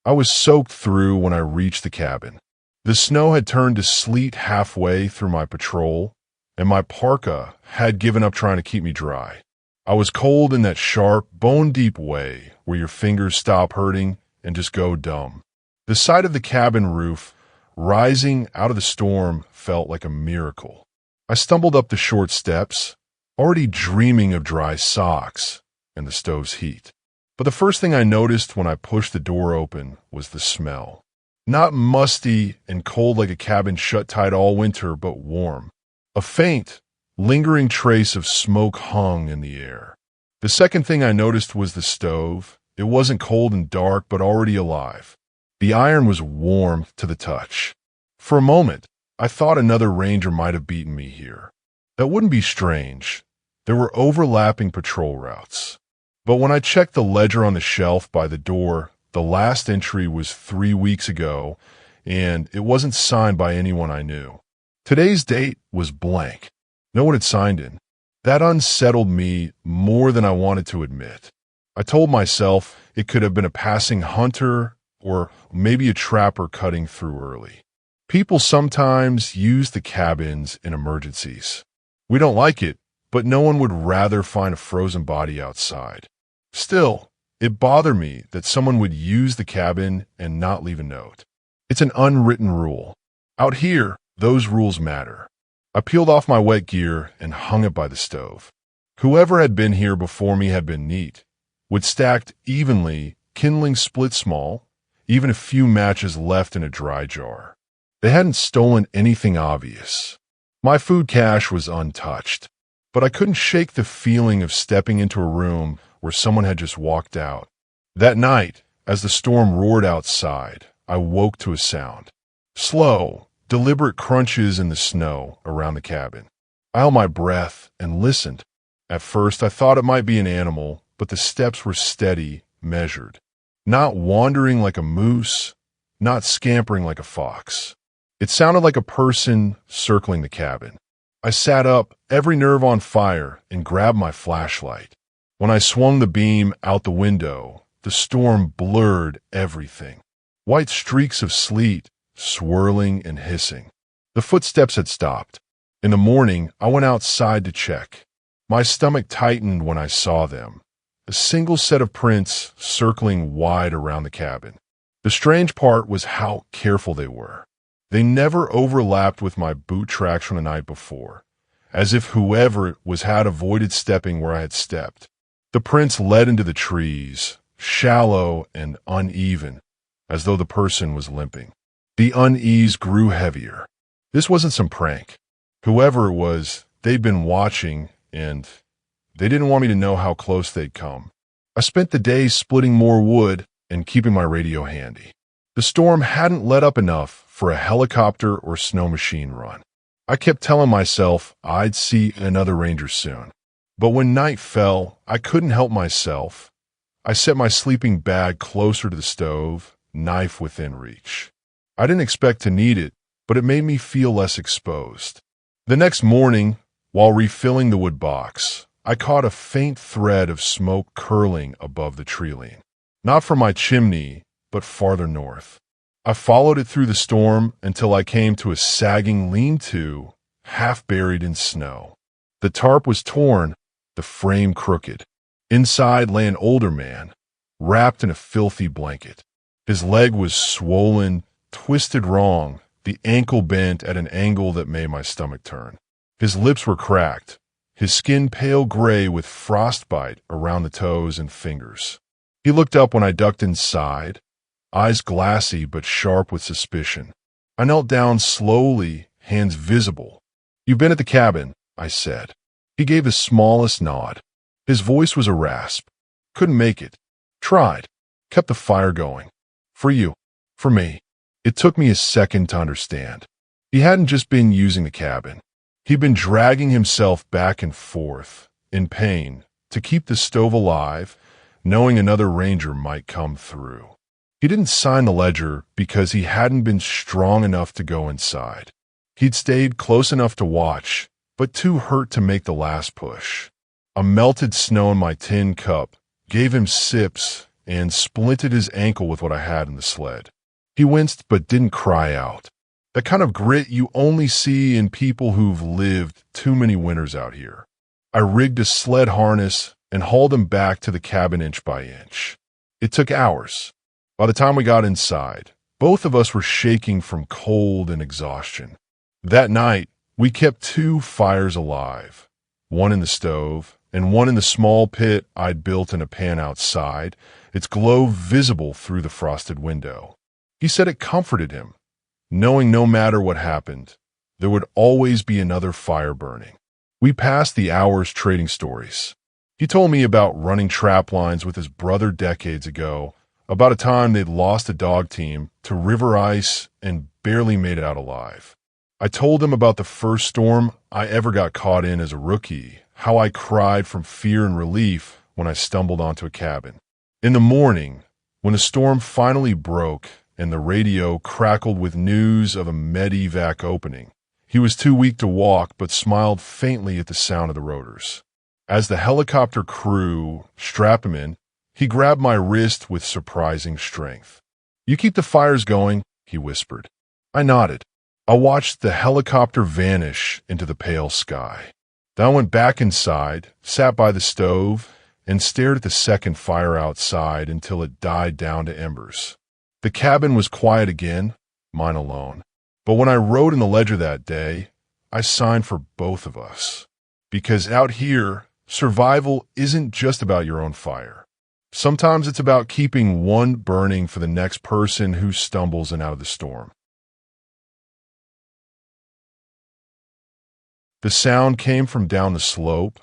I was soaked through when I reached the cabin. The snow had turned to sleet halfway through my patrol, and my parka had given up trying to keep me dry. I was cold in that sharp, bone-deep way where your fingers stop hurting and just go dumb. The sight of the cabin roof rising out of the storm felt like a miracle. I stumbled up the short steps, already dreaming of dry socks and the stove's heat. But the first thing I noticed when I pushed the door open was the smell. Not musty and cold like a cabin shut tight all winter, but warm. A faint, lingering trace of smoke hung in the air. The second thing I noticed was the stove. It wasn't cold and dark, but already alive. The iron was warm to the touch. For a moment, I thought another ranger might have beaten me here. That wouldn't be strange. There were overlapping patrol routes. But when I checked the ledger on the shelf by the door, the last entry was 3 weeks ago, and it wasn't signed by anyone I knew. Today's date was blank. No one had signed in. That unsettled me more than I wanted to admit. I told myself it could have been a passing hunter or maybe a trapper cutting through early. People sometimes use the cabins in emergencies. We don't like it, but no one would rather find a frozen body outside. Still, it bothered me that someone would use the cabin and not leave a note. It's an unwritten rule. Out here, those rules matter. I peeled off my wet gear and hung it by the stove. Whoever had been here before me had been neat, with stacked evenly, kindling split small, even a few matches left in a dry jar. They hadn't stolen anything obvious. My food cache was untouched, but I couldn't shake the feeling of stepping into a room where someone had just walked out. That night, as the storm roared outside, I woke to a sound. Slow, deliberate crunches in the snow around the cabin. I held my breath and listened. At first, I thought it might be an animal, but the steps were steady, measured. Not wandering like a moose, not scampering like a fox. It sounded like a person circling the cabin. I sat up, every nerve on fire, and grabbed my flashlight. When I swung the beam out the window, the storm blurred everything. White streaks of sleet, swirling and hissing. The footsteps had stopped. In the morning, I went outside to check. My stomach tightened when I saw them. A single set of prints circling wide around the cabin. The strange part was how careful they were. They never overlapped with my boot tracks from the night before, as if whoever it was had avoided stepping where I had stepped. The prints led into the trees, shallow and uneven, as though the person was limping. The unease grew heavier. This wasn't some prank. Whoever it was, they'd been watching, and they didn't want me to know how close they'd come. I spent the day splitting more wood and keeping my radio handy. The storm hadn't let up enough for a helicopter or snow machine run. I kept telling myself I'd see another ranger soon. But when night fell, I couldn't help myself. I set my sleeping bag closer to the stove, knife within reach. I didn't expect to need it, but it made me feel less exposed. The next morning, while refilling the wood box, I caught a faint thread of smoke curling above the tree line. Not from my chimney, but farther north. I followed it through the storm until I came to a sagging lean-to, half buried in snow. The tarp was torn, the frame crooked. Inside lay an older man, wrapped in a filthy blanket. His leg was swollen, twisted wrong, the ankle bent at an angle that made my stomach turn. His lips were cracked, his skin pale gray with frostbite around the toes and fingers. He looked up when I ducked inside, eyes glassy but sharp with suspicion. I knelt down slowly, hands visible. "You've been at the cabin," I said. He gave the smallest nod. His voice was a rasp. "Couldn't make it. Tried. Kept the fire going. For you. For me." It took me a second to understand. He hadn't just been using the cabin. He'd been dragging himself back and forth, in pain, to keep the stove alive, knowing another ranger might come through. He didn't sign the ledger because he hadn't been strong enough to go inside. He'd stayed close enough to watch, but too hurt to make the last push. A melted snow in my tin cup gave him sips and splinted his ankle with what I had in the sled. He winced but didn't cry out. That kind of grit you only see in people who've lived too many winters out here. I rigged a sled harness and hauled him back to the cabin inch by inch. It took hours. By the time we got inside, both of us were shaking from cold and exhaustion. That night, we kept 2 fires alive, one in the stove and one in the small pit I'd built in a pan outside, its glow visible through the frosted window. He said it comforted him, knowing no matter what happened, there would always be another fire burning. We passed the hours trading stories. He told me about running trap lines with his brother decades ago, about a time they'd lost a dog team to river ice and barely made it out alive. I told him about the first storm I ever got caught in as a rookie, how I cried from fear and relief when I stumbled onto a cabin. In the morning, when the storm finally broke and the radio crackled with news of a medevac opening, he was too weak to walk but smiled faintly at the sound of the rotors. As the helicopter crew strapped him in, he grabbed my wrist with surprising strength. "You keep the fires going," he whispered. I nodded. I watched the helicopter vanish into the pale sky. Then I went back inside, sat by the stove, and stared at the second fire outside until it died down to embers. The cabin was quiet again, mine alone. But when I wrote in the ledger that day, I signed for both of us. Because out here, survival isn't just about your own fire. Sometimes it's about keeping one burning for the next person who stumbles in out of the storm. The sound came from down the slope,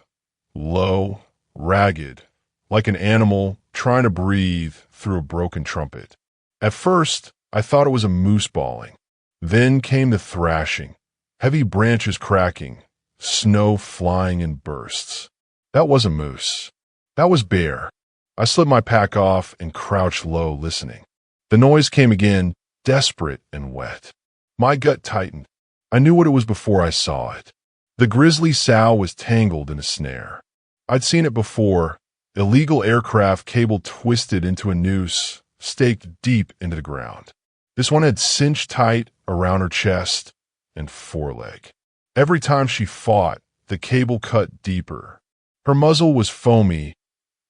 low, ragged, like an animal trying to breathe through a broken trumpet. At first, I thought it was a moose bawling. Then came the thrashing, heavy branches cracking, snow flying in bursts. That wasn't moose. That was bear. I slid my pack off and crouched low, listening. The noise came again, desperate and wet. My gut tightened. I knew what it was before I saw it. The grizzly sow was tangled in a snare. I'd seen it before, illegal aircraft cable twisted into a noose, staked deep into the ground. This one had cinched tight around her chest and foreleg. Every time she fought, the cable cut deeper. Her muzzle was foamy,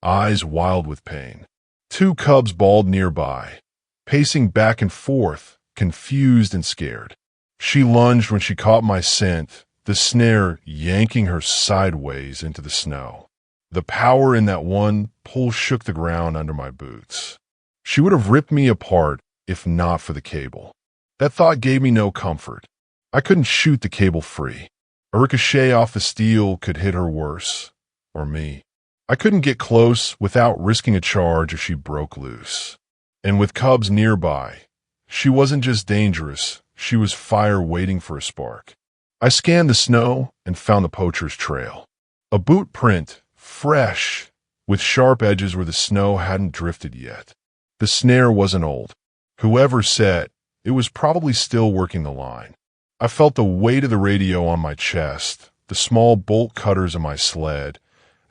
eyes wild with pain. 2 cubs bawled nearby, pacing back and forth, confused and scared. She lunged when she caught my scent, the snare yanking her sideways into the snow. The power in that one pull shook the ground under my boots. She would have ripped me apart if not for the cable. That thought gave me no comfort. I couldn't shoot the cable free. A ricochet off the steel could hit her worse, or me. I couldn't get close without risking a charge if she broke loose. And with cubs nearby, she wasn't just dangerous, she was fire waiting for a spark. I scanned the snow and found the poacher's trail. A boot print, fresh, with sharp edges where the snow hadn't drifted yet. The snare wasn't old. Whoever set It was probably still working the line. I felt the weight of the radio on my chest, the small bolt cutters of my sled,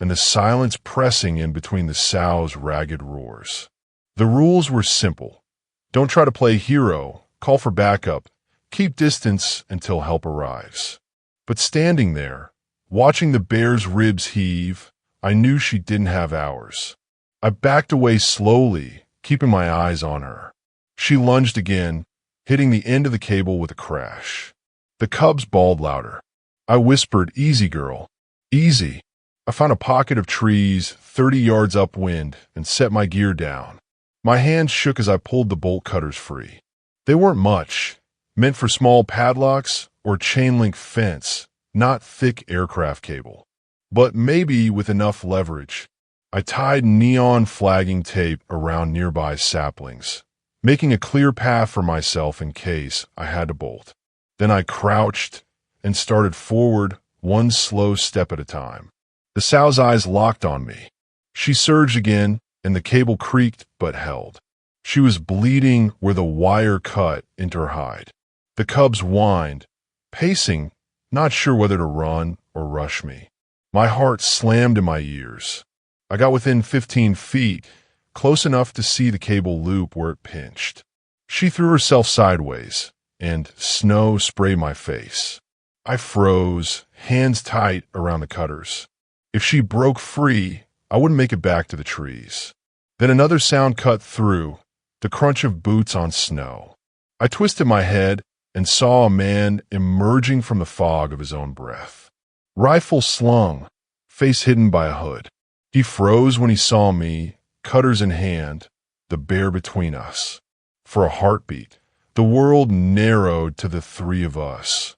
and the silence pressing in between the sow's ragged roars. The rules were simple. Don't try to play hero, call for backup, keep distance until help arrives. But standing there, watching the bear's ribs heave, I knew she didn't have ours. I backed away slowly, keeping my eyes on her. She lunged again, hitting the end of the cable with a crash. The cubs bawled louder. I whispered, "Easy, girl. Easy." I found a pocket of trees 30 yards upwind and set my gear down. My hands shook as I pulled the bolt cutters free. They weren't much, meant for small padlocks or chain-link fence, not thick aircraft cable. But maybe with enough leverage. I tied neon flagging tape around nearby saplings, making a clear path for myself in case I had to bolt. Then I crouched and started forward, one slow step at a time. The sow's eyes locked on me. She surged again, and the cable creaked but held. She was bleeding where the wire cut into her hide. The cubs whined, pacing, not sure whether to run or rush me. My heart slammed in my ears. I got within 15 feet, close enough to see the cable loop where it pinched. She threw herself sideways, and snow sprayed my face. I froze, hands tight around the cutters. If she broke free, I wouldn't make it back to the trees. Then another sound cut through, the crunch of boots on snow. I twisted my head and saw a man emerging from the fog of his own breath. Rifle slung, face hidden by a hood. He froze when he saw me, cutters in hand, the bear between us. For a heartbeat, the world narrowed to the three of us.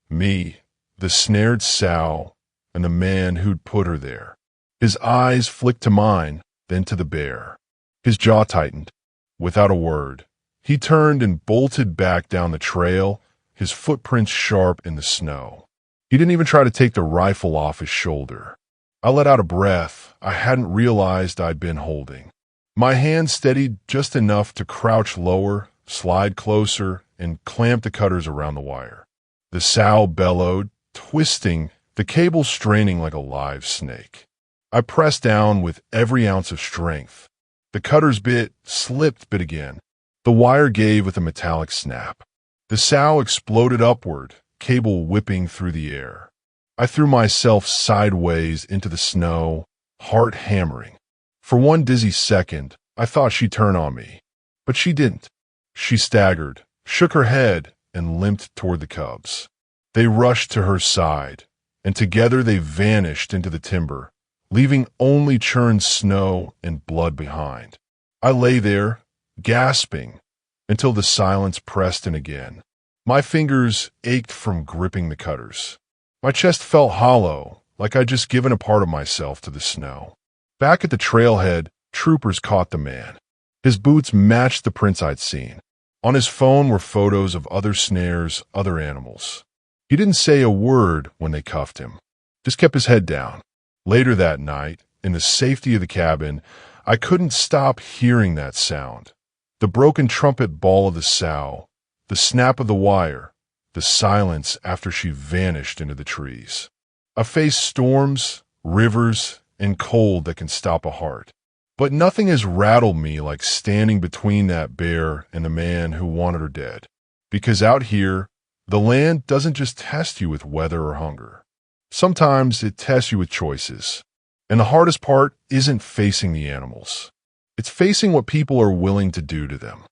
Me, the snared sow, and the man who'd put her there. His eyes flicked to mine, then to the bear. His jaw tightened. Without a word, he turned and bolted back down the trail, his footprints sharp in the snow. He didn't even try to take the rifle off his shoulder. I let out a breath I hadn't realized I'd been holding. My hand steadied just enough to crouch lower, slide closer, and clamp the cutters around the wire. The sow bellowed, twisting, the cable straining like a live snake. I pressed down with every ounce of strength. The cutters slipped bit again. The wire gave with a metallic snap. The sow exploded upward, cable whipping through the air. I threw myself sideways into the snow, heart hammering. For one dizzy second, I thought she'd turn on me. But she didn't. She staggered, shook her head, and limped toward the cubs. They rushed to her side, and together they vanished into the timber, leaving only churned snow and blood behind. I lay there, gasping, until the silence pressed in again. My fingers ached from gripping the cutters. My chest felt hollow, like I'd just given a part of myself to the snow. Back at the trailhead, troopers caught the man. His boots matched the prints I'd seen. On his phone were photos of other snares, other animals. He didn't say a word when they cuffed him, just kept his head down. Later that night, in the safety of the cabin, I couldn't stop hearing that sound. The broken trumpet ball of the sow, the snap of the wire, the silence after she vanished into the trees. I faced storms, rivers, and cold that can stop a heart. But nothing has rattled me like standing between that bear and the man who wanted her dead. Because out here, the land doesn't just test you with weather or hunger. Sometimes it tests you with choices. And the hardest part isn't facing the animals. It's facing what people are willing to do to them.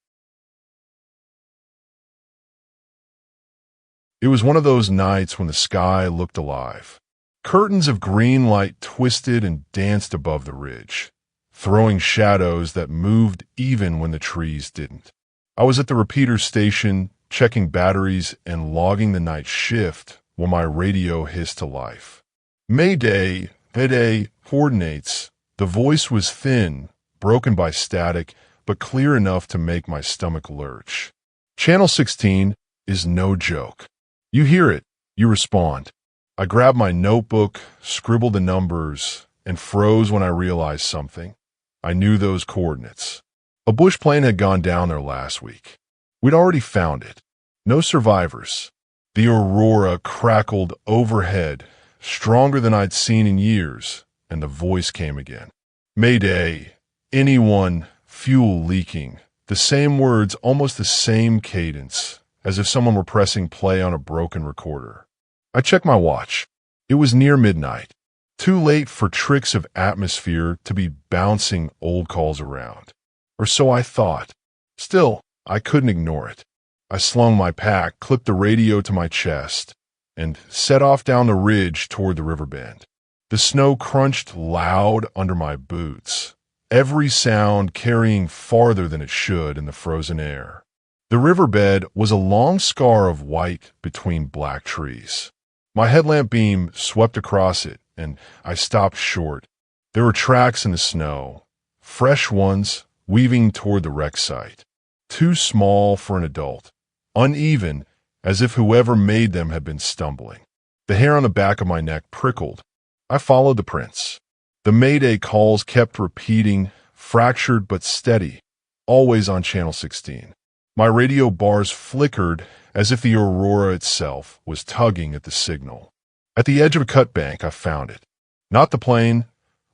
It was one of those nights when the sky looked alive. Curtains of green light twisted and danced above the ridge, throwing shadows that moved even when the trees didn't. I was at the repeater station, checking batteries and logging the night shift when my radio hissed to life. Mayday, Mayday, coordinates. The voice was thin, broken by static, but clear enough to make my stomach lurch. Channel 16 is no joke. You hear it, you respond. I grabbed my notebook, scribbled the numbers, and froze when I realized something. I knew those coordinates. A bush plane had gone down there last week. We'd already found it. No survivors. The aurora crackled overhead, stronger than I'd seen in years, and the voice came again. Mayday. Anyone. Fuel leaking. The same words, almost the same cadence, as if someone were pressing play on a broken recorder. I checked my watch. It was near midnight. Too late for tricks of atmosphere to be bouncing old calls around. Or so I thought. Still, I couldn't ignore it. I slung my pack, clipped the radio to my chest, and set off down the ridge toward the river bend. The snow crunched loud under my boots, every sound carrying farther than it should in the frozen air. The riverbed was a long scar of white between black trees. My headlamp beam swept across it, and I stopped short. There were tracks in the snow, fresh ones weaving toward the wreck site. Too small for an adult, uneven, as if whoever made them had been stumbling. The hair on the back of my neck prickled. I followed the prints. The Mayday calls kept repeating, fractured but steady, always on Channel 16. My radio bars flickered as if the aurora itself was tugging at the signal. At the edge of a cut bank, I found it. Not the plane.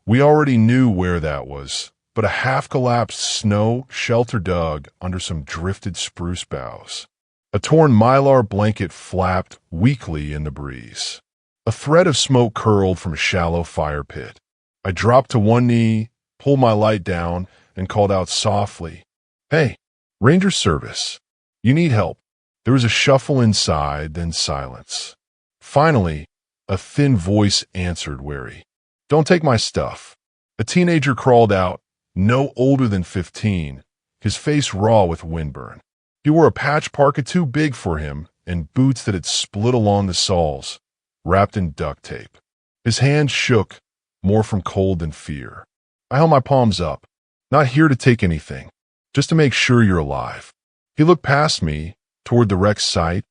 We already knew where that was, but a half-collapsed snow shelter dug under some drifted spruce boughs. A torn mylar blanket flapped weakly in the breeze. A thread of smoke curled from a shallow fire pit. I dropped to one knee, pulled my light down, and called out softly, "Hey, Ranger Service. You need help." There was a shuffle inside, then silence. Finally, a thin voice answered, wary. "Don't take my stuff." A teenager crawled out, no older than 15, his face raw with windburn. He wore a patch parka too big for him and boots that had split along the soles, wrapped in duct tape. His hands shook, more from cold than fear. I held my palms up. "Not here to take anything, just to make sure you're alive." He looked past me, toward the wreck site,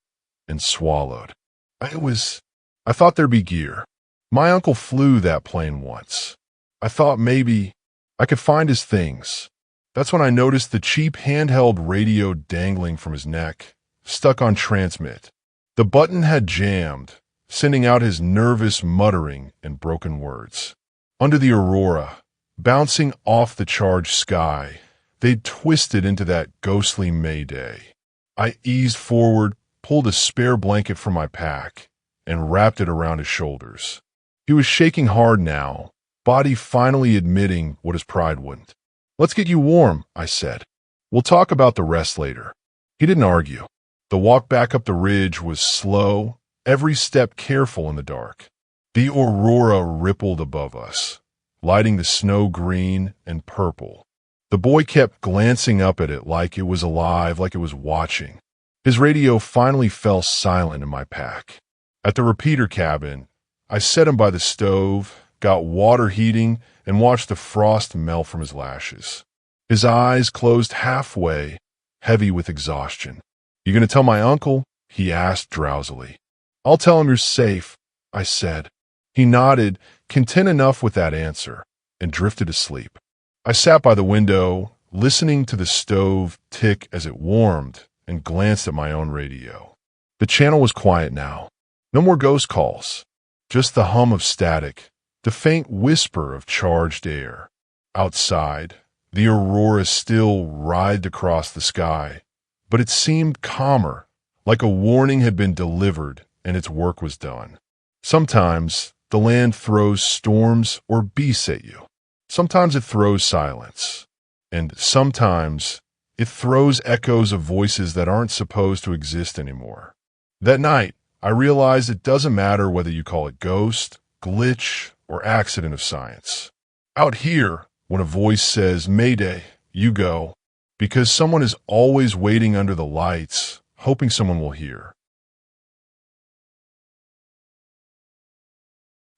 and swallowed. I thought there'd be gear. My uncle flew that plane once. I thought maybe I could find his things. That's when I noticed the cheap handheld radio dangling from his neck, stuck on transmit. The button had jammed, sending out his nervous muttering and broken words. Under the aurora, bouncing off the charged sky, they'd twisted into that ghostly Mayday. I eased forward, pulled a spare blanket from my pack, and wrapped it around his shoulders. He was shaking hard now, body finally admitting what his pride wouldn't. "Let's get you warm," I said. "We'll talk about the rest later." He didn't argue. The walk back up the ridge was slow, every step careful in the dark. The aurora rippled above us, lighting the snow green and purple. The boy kept glancing up at it like it was alive, like it was watching. His radio finally fell silent in my pack. At the repeater cabin, I set him by the stove, got water heating, and watched the frost melt from his lashes. His eyes closed halfway, heavy with exhaustion. "You gonna tell my uncle?" he asked drowsily. "I'll tell him you're safe," I said. He nodded, content enough with that answer, and drifted asleep. I sat by the window, listening to the stove tick as it warmed, and glanced at my own radio. The channel was quiet now. No more ghost calls, just the hum of static, the faint whisper of charged air. Outside, the aurora still writhed across the sky, but it seemed calmer, like a warning had been delivered and its work was done. Sometimes the land throws storms or beasts at you. Sometimes it throws silence, and sometimes it throws echoes of voices that aren't supposed to exist anymore. That night, I realized it doesn't matter whether you call it ghost, glitch, or accident of science. Out here, when a voice says, "Mayday," you go, because someone is always waiting under the lights, hoping someone will hear.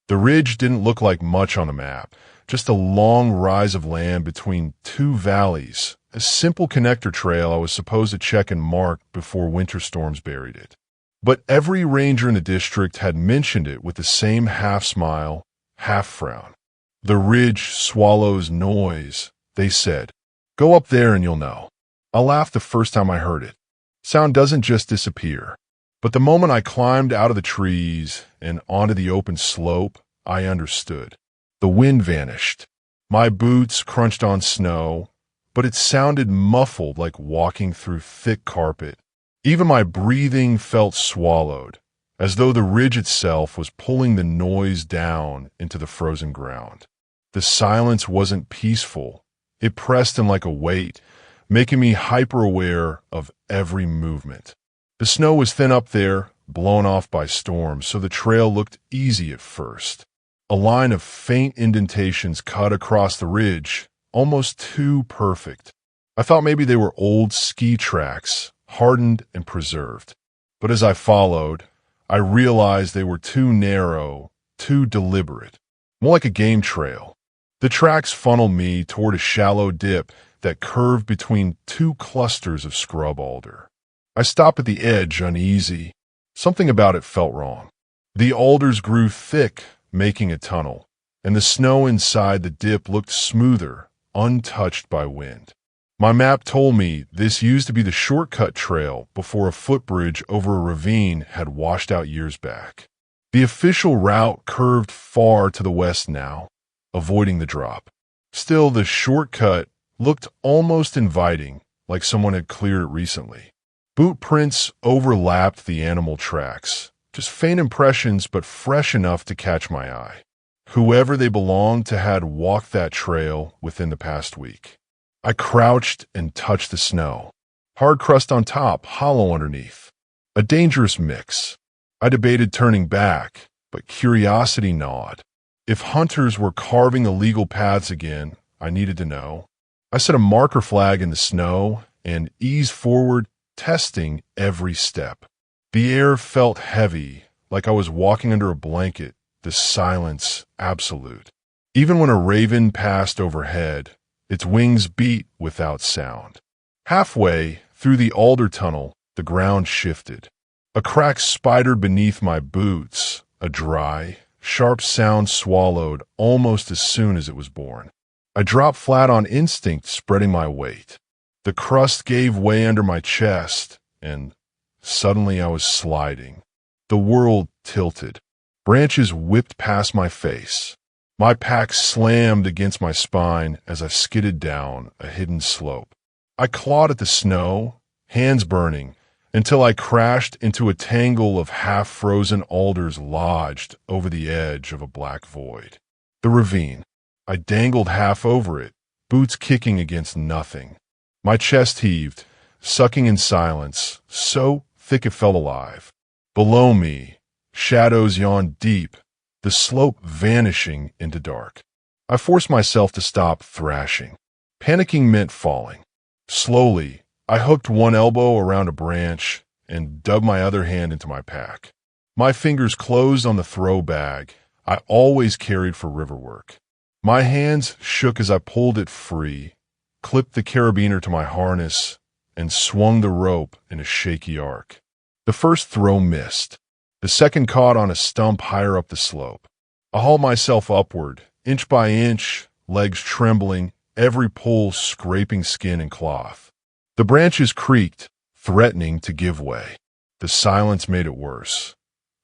The ridge didn't look like much on the map. Just a long rise of land between two valleys, a simple connector trail I was supposed to check and mark before winter storms buried it. But every ranger in the district had mentioned it with the same half-smile, half-frown. "The ridge swallows noise," they said. "Go up there and you'll know." I laughed the first time I heard it. Sound doesn't just disappear. But the moment I climbed out of the trees and onto the open slope, I understood. The wind vanished. My boots crunched on snow, but it sounded muffled like walking through thick carpet. Even my breathing felt swallowed, as though the ridge itself was pulling the noise down into the frozen ground. The silence wasn't peaceful. It pressed in like a weight, making me hyper-aware of every movement. The snow was thin up there, blown off by storms, so the trail looked easy at first. A line of faint indentations cut across the ridge, almost too perfect. I thought maybe they were old ski tracks, hardened and preserved. But as I followed, I realized they were too narrow, too deliberate, more like a game trail. The tracks funneled me toward a shallow dip that curved between two clusters of scrub alder. I stopped at the edge, uneasy. Something about it felt wrong. The alders grew thick, making a tunnel, and the snow inside the dip looked smoother, untouched by wind. My map told me this used to be the shortcut trail before a footbridge over a ravine had washed out years back. The official route curved far to the west now, avoiding the drop. Still, the shortcut looked almost inviting, like someone had cleared it recently. Boot prints overlapped the animal tracks, just faint impressions but fresh enough to catch my eye. Whoever they belonged to had walked that trail within the past week. I crouched and touched the snow. Hard crust on top, hollow underneath. A dangerous mix. I debated turning back, but curiosity gnawed. If hunters were carving illegal paths again, I needed to know. I set a marker flag in the snow and eased forward, testing every step. The air felt heavy, like I was walking under a blanket, the silence absolute. Even when a raven passed overhead, its wings beat without sound. Halfway through the alder tunnel, the ground shifted. A crack spidered beneath my boots, a dry, sharp sound swallowed almost as soon as it was born. I dropped flat on instinct, spreading my weight. The crust gave way under my chest, and suddenly I was sliding. The world tilted. Branches whipped past my face. My pack slammed against my spine as I skidded down a hidden slope. I clawed at the snow, hands burning, until I crashed into a tangle of half-frozen alders lodged over the edge of a black void. The ravine. I dangled half over it, boots kicking against nothing. My chest heaved, sucking in silence, so thick it felt alive. Below me, shadows yawned deep, the slope vanishing into dark. I forced myself to stop thrashing. Panicking meant falling. Slowly, I hooked one elbow around a branch and dug my other hand into my pack. My fingers closed on the throw bag I always carried for river work. My hands shook as I pulled it free, clipped the carabiner to my harness, and swung the rope in a shaky arc. The first throw missed. The second caught on a stump higher up the slope. I hauled myself upward, inch by inch, legs trembling, every pull scraping skin and cloth. The branches creaked, threatening to give way. The silence made it worse.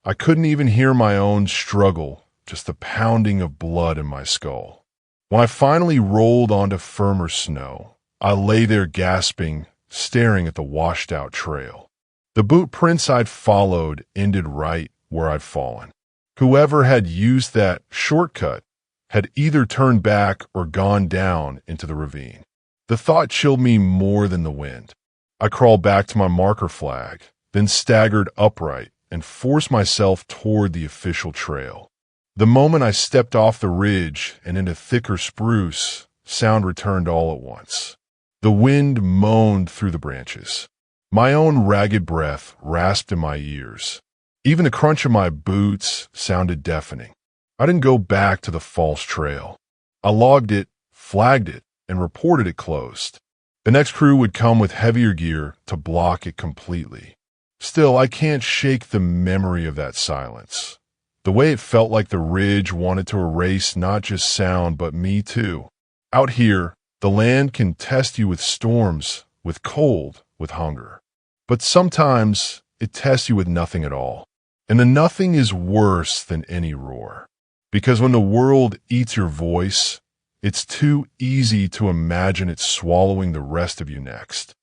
I couldn't even hear my own struggle, just the pounding of blood in my skull. When I finally rolled onto firmer snow, I lay there gasping, staring at the washed-out trail. The boot prints I'd followed ended right where I'd fallen. Whoever had used that shortcut had either turned back or gone down into the ravine. The thought chilled me more than the wind. I crawled back to my marker flag, then staggered upright and forced myself toward the official trail. The moment I stepped off the ridge and into thicker spruce, sound returned all at once. The wind moaned through the branches. My own ragged breath rasped in my ears. Even the crunch of my boots sounded deafening. I didn't go back to the false trail. I logged it, flagged it, and reported it closed. The next crew would come with heavier gear to block it completely. Still, I can't shake the memory of that silence. The way it felt like the ridge wanted to erase not just sound, but me too. Out here, the land can test you with storms, with cold, with hunger. But sometimes it tests you with nothing at all. And the nothing is worse than any roar. Because when the world eats your voice, it's too easy to imagine it swallowing the rest of you next.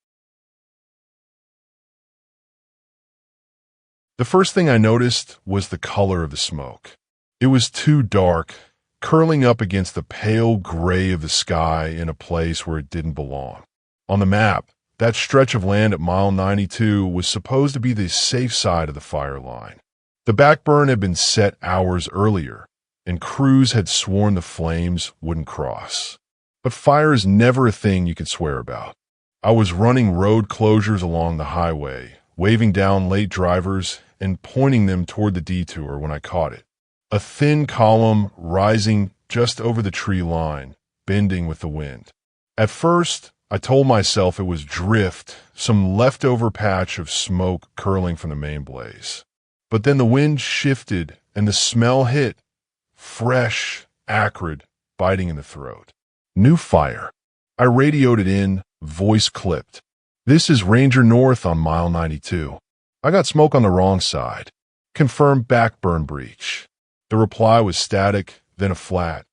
The first thing I noticed was the color of the smoke. It was too dark, curling up against the pale gray of the sky in a place where it didn't belong. On the map, that stretch of land at mile 92 was supposed to be the safe side of the fire line. The backburn had been set hours earlier, and crews had sworn the flames wouldn't cross. But fire is never a thing you can swear about. I was running road closures along the highway, waving down late drivers and pointing them toward the detour when I caught it. A thin column rising just over the tree line, bending with the wind. At first, I told myself it was drift, some leftover patch of smoke curling from the main blaze. But then the wind shifted and the smell hit, fresh, acrid, biting in the throat. New fire. I radioed it in, voice clipped. This is Ranger North on mile 92. I got smoke on the wrong side. Confirmed backburn breach. The reply was static, then a flat.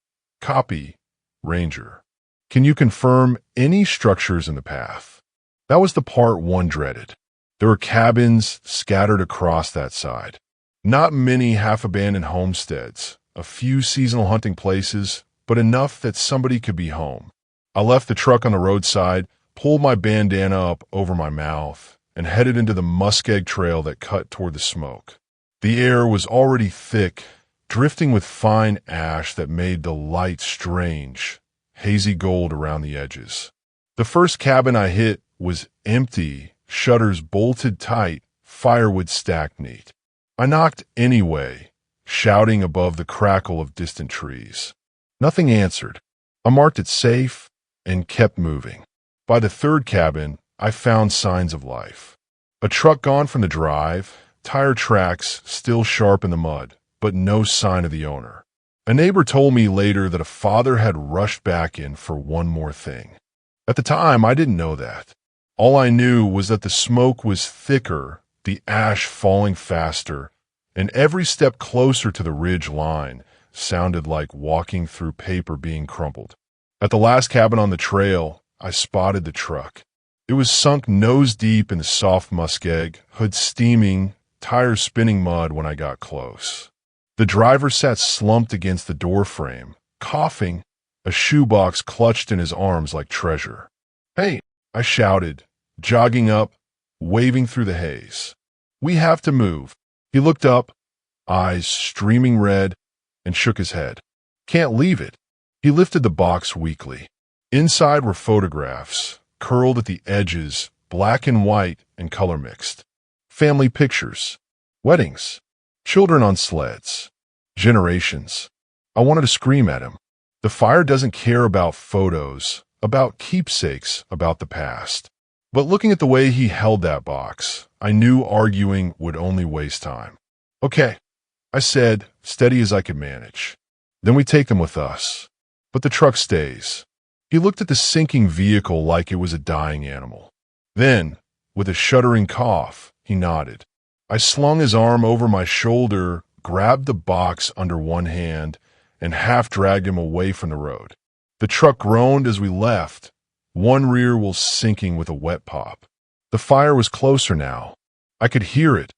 Copy, Ranger. Can you confirm any structures in the path? That was the part one dreaded. There were cabins scattered across that side. Not many half-abandoned homesteads, a few seasonal hunting places, but enough that somebody could be home. I left the truck on the roadside, pulled my bandana up over my mouth, and headed into the muskeg trail that cut toward the smoke. The air was already thick, drifting with fine ash that made the light strange, hazy gold around the edges. The first cabin I hit was empty, shutters bolted tight, firewood stacked neat. I knocked anyway, shouting above the crackle of distant trees. Nothing answered. I marked it safe and kept moving. By the third cabin, I found signs of life. A truck gone from the drive, tire tracks still sharp in the mud, but no sign of the owner. A neighbor told me later that a father had rushed back in for one more thing. At the time, I didn't know that. All I knew was that the smoke was thicker, the ash falling faster, and every step closer to the ridge line sounded like walking through paper being crumpled. At the last cabin on the trail, I spotted the truck. It was sunk nose deep in the soft muskeg, hood steaming, tires spinning mud when I got close. The driver sat slumped against the door frame, coughing, a shoebox clutched in his arms like treasure. "Hey," I shouted, jogging up, waving through the haze. "We have to move." He looked up, eyes streaming red, and shook his head. "Can't leave it." He lifted the box weakly. Inside were photographs, curled at the edges, black and white and color mixed. Family pictures, weddings, children on sleds, generations. I wanted to scream at him. The fire doesn't care about photos, about keepsakes, about the past. But looking at the way he held that box, I knew arguing would only waste time. "Okay," I said, steady as I could manage. "Then we take them with us. But the truck stays." He looked at the sinking vehicle like it was a dying animal. Then, with a shuddering cough, he nodded. I slung his arm over my shoulder, grabbed the box under one hand, and half-dragged him away from the road. The truck groaned as we left, one rear wheel sinking with a wet pop. The fire was closer now. I could hear it,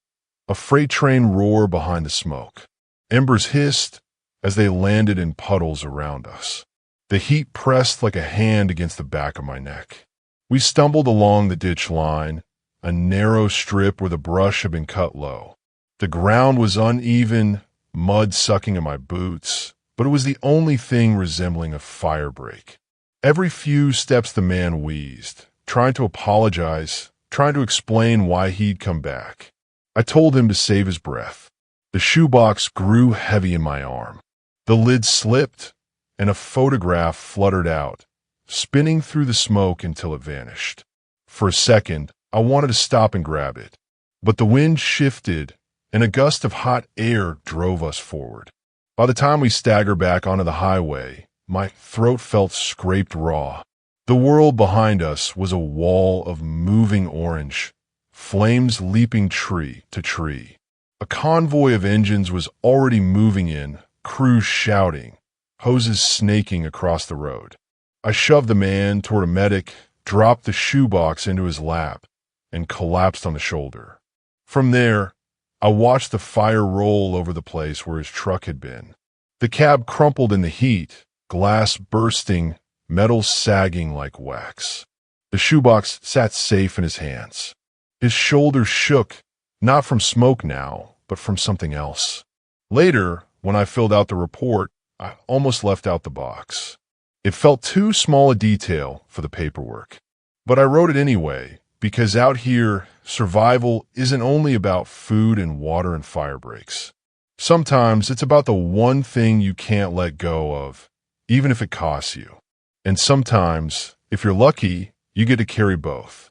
a freight train roar behind the smoke. Embers hissed as they landed in puddles around us. The heat pressed like a hand against the back of my neck. We stumbled along the ditch line, a narrow strip where the brush had been cut low. The ground was uneven, mud sucking at my boots, but it was the only thing resembling a fire break. Every few steps the man wheezed, trying to apologize, trying to explain why he'd come back. I told him to save his breath. The shoebox grew heavy in my arm. The lid slipped, and a photograph fluttered out, spinning through the smoke until it vanished. For a second, I wanted to stop and grab it, but the wind shifted, and a gust of hot air drove us forward. By the time we staggered back onto the highway, my throat felt scraped raw. The world behind us was a wall of moving orange, flames leaping tree to tree. A convoy of engines was already moving in, crews shouting, hoses snaking across the road. I shoved the man toward a medic, dropped the shoebox into his lap, and collapsed on the shoulder. From there, I watched the fire roll over the place where his truck had been. The cab crumpled in the heat, glass bursting, metal sagging like wax. The shoebox sat safe in his hands. His shoulders shook, not from smoke now, but from something else. Later, when I filled out the report, I almost left out the box. It felt too small a detail for the paperwork. But I wrote it anyway, because out here, survival isn't only about food and water and fire breaks. Sometimes it's about the one thing you can't let go of, even if it costs you. And sometimes, if you're lucky, you get to carry both.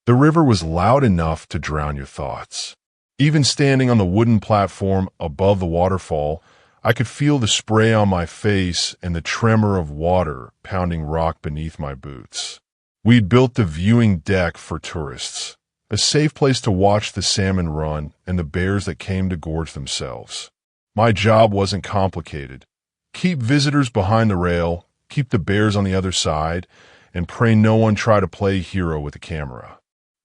The river was loud enough to drown your thoughts. Even standing on the wooden platform above the waterfall, I could feel the spray on my face and the tremor of water pounding rock beneath my boots. We'd built the viewing deck for tourists, a safe place to watch the salmon run and the bears that came to gorge themselves. My job wasn't complicated. Keep visitors behind the rail, keep the bears on the other side, and pray no one try to play hero with a camera.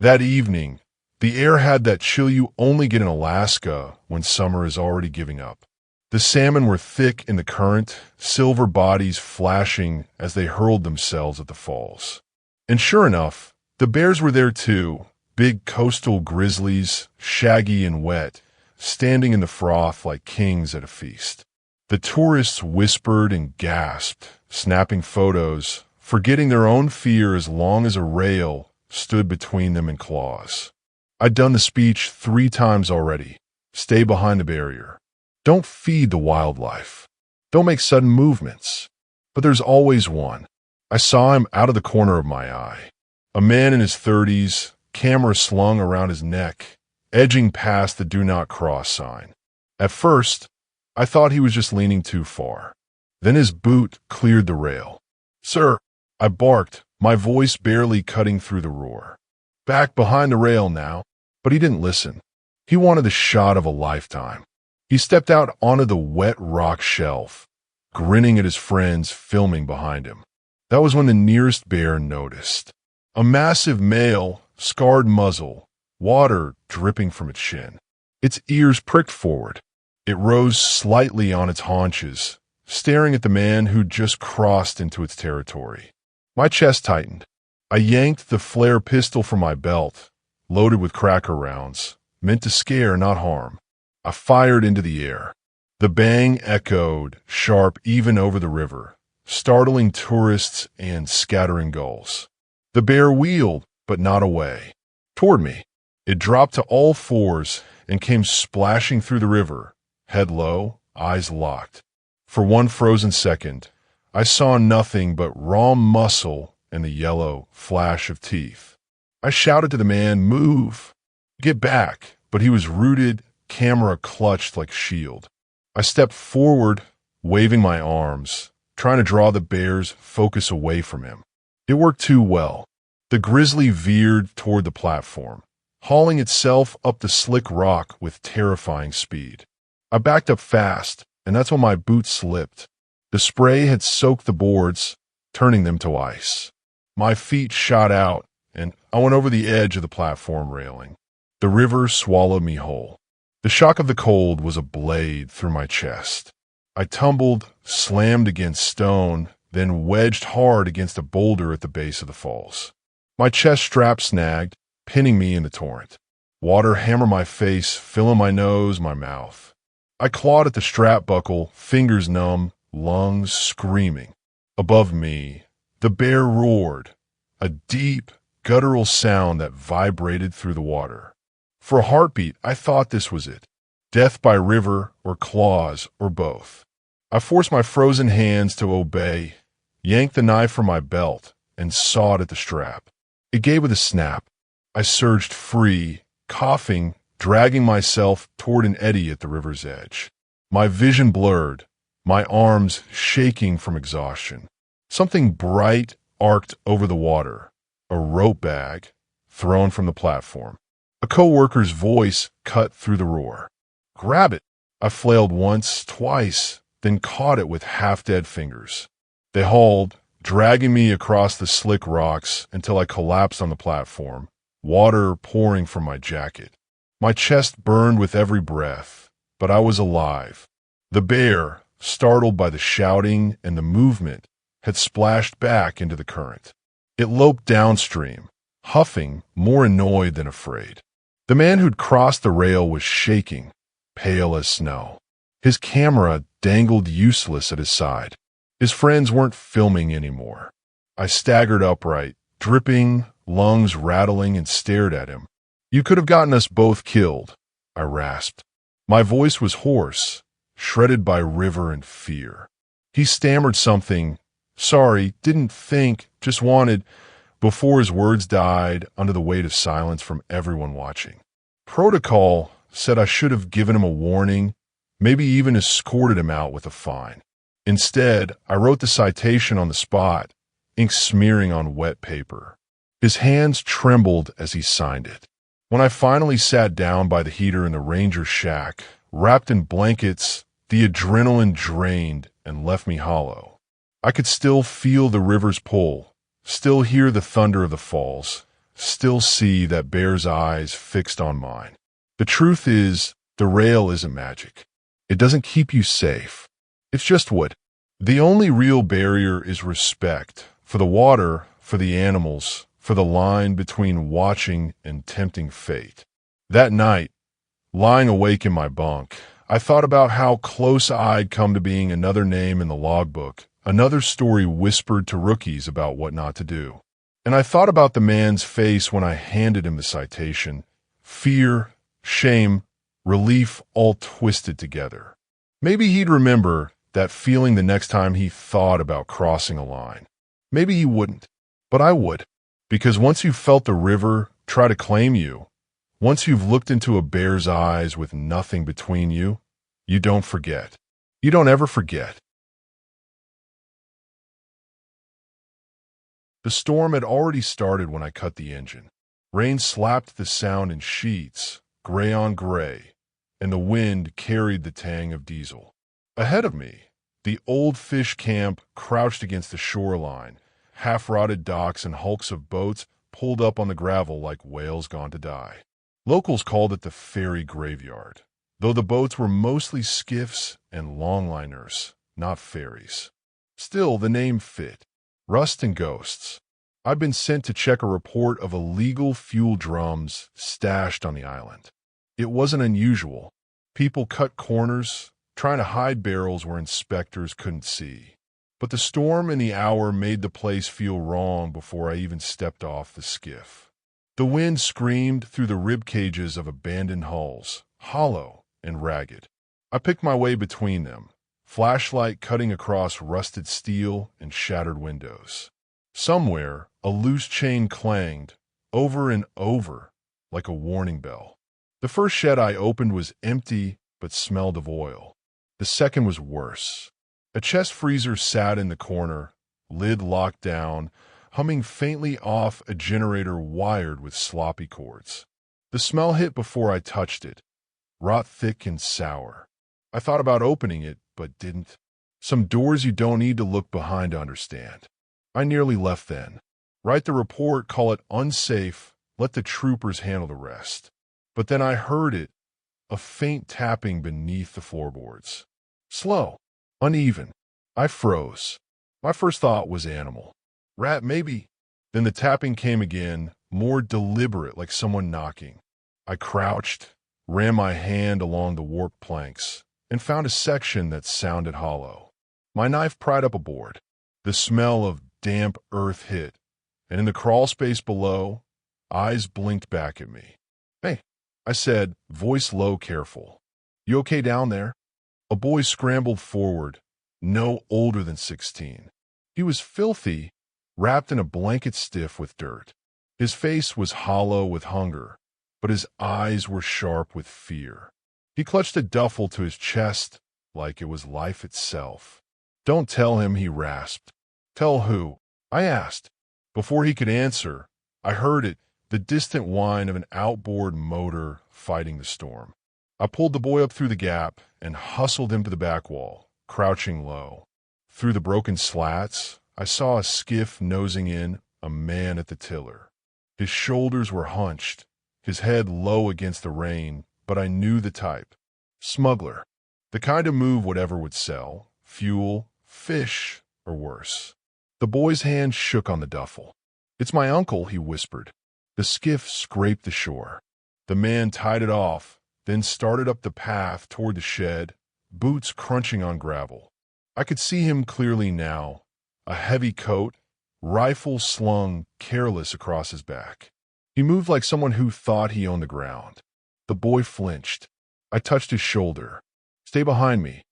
That evening, the air had that chill you only get in Alaska when summer is already giving up. The salmon were thick in the current, silver bodies flashing as they hurled themselves at the falls. And sure enough, the bears were there too, big coastal grizzlies, shaggy and wet, standing in the froth like kings at a feast. The tourists whispered and gasped, snapping photos, forgetting their own fear as long as a rail stood between them and claws. I'd done the speech 3 times already. Stay behind the barrier. Don't feed the wildlife. Don't make sudden movements. But there's always one. I saw him out of the corner of my eye. A man in his 30s, camera slung around his neck, edging past the "Do Not Cross" sign. At first, I thought he was just leaning too far. Then his boot cleared the rail. "Sir," I barked, my voice barely cutting through the roar. Back behind the rail now. But he didn't listen. He wanted the shot of a lifetime. He stepped out onto the wet rock shelf, grinning at his friends filming behind him. That was when the nearest bear noticed. A massive male, scarred muzzle, water dripping from its chin. Its ears pricked forward. It rose slightly on its haunches, staring at the man who'd just crossed into its territory. My chest tightened. I yanked the flare pistol from my belt, loaded with cracker rounds, meant to scare, not harm. I fired into the air. The bang echoed, sharp even over the river, startling tourists and scattering gulls. The bear wheeled, but not away. Toward me. It dropped to all fours and came splashing through the river, head low, eyes locked. For one frozen second, I saw nothing but raw muscle and the yellow flash of teeth. I shouted to the man, "Move! Get back!" But he was rooted, camera clutched like shield. I stepped forward, waving my arms, trying to draw the bear's focus away from him. It worked too well. The grizzly veered toward the platform, hauling itself up the slick rock with terrifying speed. I backed up fast, and that's when my boot slipped. The spray had soaked the boards, turning them to ice. My feet shot out, and I went over the edge of the platform railing. The river swallowed me whole. The shock of the cold was a blade through my chest. I tumbled, slammed against stone, then wedged hard against a boulder at the base of the falls. My chest strap snagged, pinning me in the torrent. Water hammered my face, filling my nose, my mouth. I clawed at the strap buckle, fingers numb, lungs screaming. Above me, the bear roared, a deep, guttural sound that vibrated through the water. For a heartbeat, I thought this was it. Death by river, or claws, or both. I forced my frozen hands to obey, yanked the knife from my belt, and sawed at the strap. It gave with a snap. I surged free, coughing, dragging myself toward an eddy at the river's edge. My vision blurred, my arms shaking from exhaustion. Something bright, arced over the water, a rope bag thrown from the platform. A coworker's voice cut through the roar. "Grab it!" I flailed once, twice, then caught it with half-dead fingers. They hauled, dragging me across the slick rocks until I collapsed on the platform, water pouring from my jacket. My chest burned with every breath, but I was alive. The bear, startled by the shouting and the movement, had splashed back into the current. It loped downstream, huffing, more annoyed than afraid. The man who'd crossed the rail was shaking, pale as snow. His camera dangled useless at his side. His friends weren't filming anymore. I staggered upright, dripping, lungs rattling, and stared at him. "You could have gotten us both killed," I rasped. My voice was hoarse, shredded by river and fear. He stammered something. "Sorry, didn't think, just wanted," before his words died under the weight of silence from everyone watching. Protocol said I should have given him a warning, maybe even escorted him out with a fine. Instead, I wrote the citation on the spot, ink smearing on wet paper. His hands trembled as he signed it. When I finally sat down by the heater in the ranger shack, wrapped in blankets, the adrenaline drained and left me hollow. I could still feel the river's pull, still hear the thunder of the falls, still see that bear's eyes fixed on mine. The truth is, the rail isn't magic. It doesn't keep you safe. It's just wood. The only real barrier is respect for the water, for the animals, for the line between watching and tempting fate. That night, lying awake in my bunk, I thought about how close I'd come to being another name in the logbook, another story whispered to rookies about what not to do. And I thought about the man's face when I handed him the citation. Fear, shame, relief all twisted together. Maybe he'd remember that feeling the next time he thought about crossing a line. Maybe he wouldn't, but I would. Because once you've felt the river try to claim you, once you've looked into a bear's eyes with nothing between you, you don't forget. You don't ever forget. The storm had already started when I cut the engine. Rain slapped the sound in sheets, gray on gray, and the wind carried the tang of diesel. Ahead of me, the old fish camp crouched against the shoreline, half-rotted docks and hulks of boats pulled up on the gravel like whales gone to die. Locals called it the ferry graveyard, though the boats were mostly skiffs and longliners, not ferries. Still, the name fit. Rust and ghosts. I'd been sent to check a report of illegal fuel drums stashed on the island. It wasn't unusual. People cut corners, trying to hide barrels where inspectors couldn't see. But the storm and the hour made the place feel wrong before I even stepped off the skiff. The wind screamed through the rib cages of abandoned hulls, hollow and ragged. I picked my way between them, flashlight cutting across rusted steel and shattered windows. Somewhere, a loose chain clanged, over and over, like a warning bell. The first shed I opened was empty but smelled of oil. The second was worse. A chest freezer sat in the corner, lid locked down, humming faintly off a generator wired with sloppy cords. The smell hit before I touched it, rot thick and sour. I thought about opening it, but didn't. Some doors you don't need to look behind to understand. I nearly left then. Write the report, call it unsafe, let the troopers handle the rest. But then I heard it, a faint tapping beneath the floorboards. Slow, uneven. I froze. My first thought was animal. Rat, maybe. Then the tapping came again, more deliberate, like someone knocking. I crouched, ran my hand along the warped planks, and found a section that sounded hollow. My knife pried up a board. The smell of damp earth hit, and in the crawl space below, eyes blinked back at me. "Hey," I said, voice low, careful. "You okay down there?" A boy scrambled forward, no older than 16. He was filthy, wrapped in a blanket stiff with dirt. His face was hollow with hunger, but his eyes were sharp with fear. He clutched a duffel to his chest like it was life itself. "Don't tell him," he rasped. "Tell who?" I asked. Before he could answer, I heard it, the distant whine of an outboard motor fighting the storm. I pulled the boy up through the gap and hustled him to the back wall, crouching low. Through the broken slats, I saw a skiff nosing in, a man at the tiller. His shoulders were hunched, his head low against the rain, but I knew the type. Smuggler. The kind of move whatever would sell, fuel, fish, or worse. The boy's hand shook on the duffel. "It's my uncle," he whispered. The skiff scraped the shore. The man tied it off, then started up the path toward the shed, boots crunching on gravel. I could see him clearly now, a heavy coat, rifle slung careless across his back. He moved like someone who thought he owned the ground. The boy flinched. I touched his shoulder. "Stay behind me,"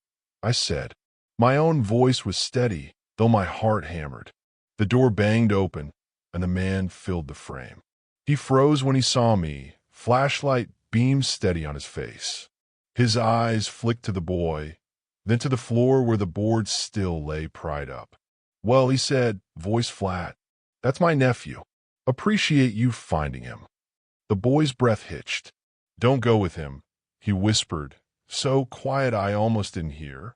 I said. My own voice was steady, though my heart hammered. The door banged open, and the man filled the frame. He froze when he saw me, flashlight beamed steady on his face. His eyes flicked to the boy, then to the floor where the board still lay pried up. "Well," he said, voice flat, "that's my nephew. Appreciate you finding him." The boy's breath hitched. "Don't go with him," he whispered, so quiet I almost didn't hear.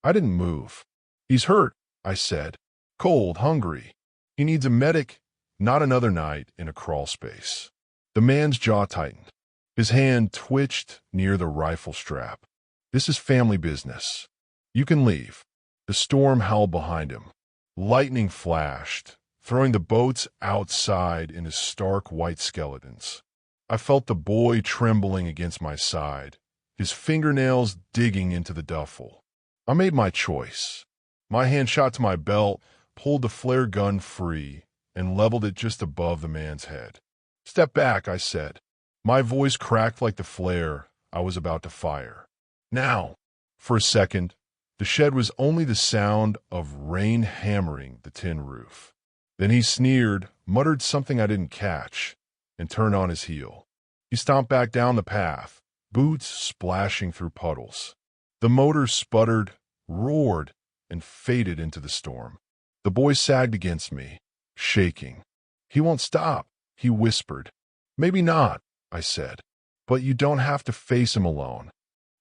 I didn't move. "He's hurt," I said. "Cold, hungry. He needs a medic, not another night in a crawl space." The man's jaw tightened. His hand twitched near the rifle strap. "This is family business. You can leave." The storm howled behind him. Lightning flashed, throwing the boats outside into stark white skeletons. I felt the boy trembling against my side, his fingernails digging into the duffel. I made my choice. My hand shot to my belt, pulled the flare gun free, and leveled it just above the man's head. "Step back," I said. My voice cracked like the flare I was about to fire. "Now!" For a second, the shed was only the sound of rain hammering the tin roof. Then he sneered, muttered something I didn't catch, and turned on his heel. He stomped back down the path, boots splashing through puddles. The motor sputtered, roared, and faded into the storm. The boy sagged against me, shaking. "He won't stop," he whispered. "Maybe not," I said, "but you don't have to face him alone."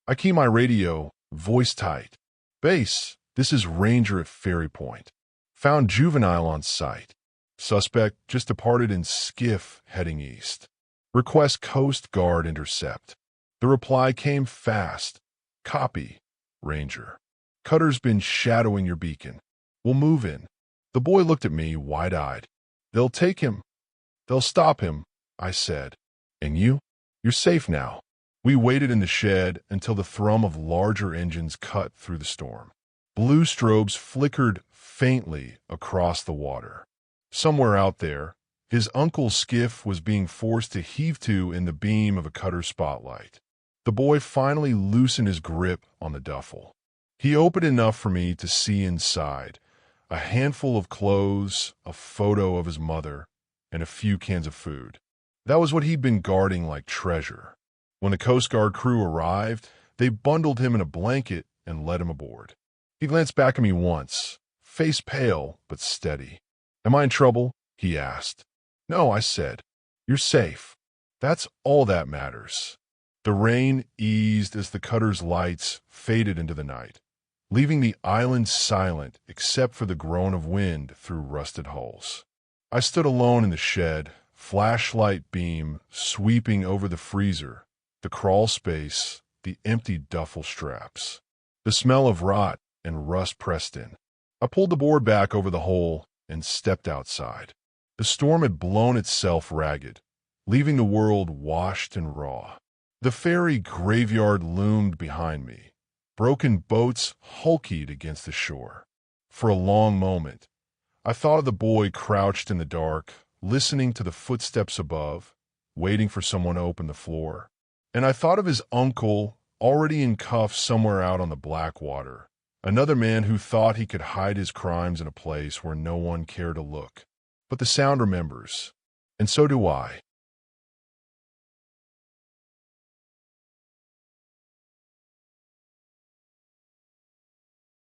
I keyed my radio, voice tight. "Base, this is Ranger at Ferry Point. Found juvenile on site. Suspect just departed in skiff heading east. Request Coast Guard intercept." The reply came fast. "Copy, Ranger. Cutter's been shadowing your beacon. We'll move in." The boy looked at me wide-eyed. "They'll take him. They'll stop him," I said. "And you? You're safe now." We waited in the shed until the thrum of larger engines cut through the storm. Blue strobes flickered faintly across the water. Somewhere out there, his uncle's skiff was being forced to heave to in the beam of a cutter spotlight. The boy finally loosened his grip on the duffel. He opened enough for me to see inside, a handful of clothes, a photo of his mother, and a few cans of food. That was what he'd been guarding like treasure. When the Coast Guard crew arrived, they bundled him in a blanket and led him aboard. He glanced back at me once, face pale but steady. "Am I in trouble?" he asked. "No," I said. "You're safe. That's all that matters." The rain eased as the cutter's lights faded into the night, leaving the island silent except for the groan of wind through rusted hulls. I stood alone in the shed, flashlight beam sweeping over the freezer, the crawl space, the empty duffel straps. The smell of rot and rust pressed in. I pulled the board back over the hole and stepped outside. The storm had blown itself ragged, leaving the world washed and raw. The ferry graveyard loomed behind me. Broken boats hulkied against the shore. For a long moment, I thought of the boy crouched in the dark, listening to the footsteps above, waiting for someone to open the floor. And I thought of his uncle, already in cuffs somewhere out on the Blackwater, another man who thought he could hide his crimes in a place where no one cared to look. But the sound remembers, and so do I.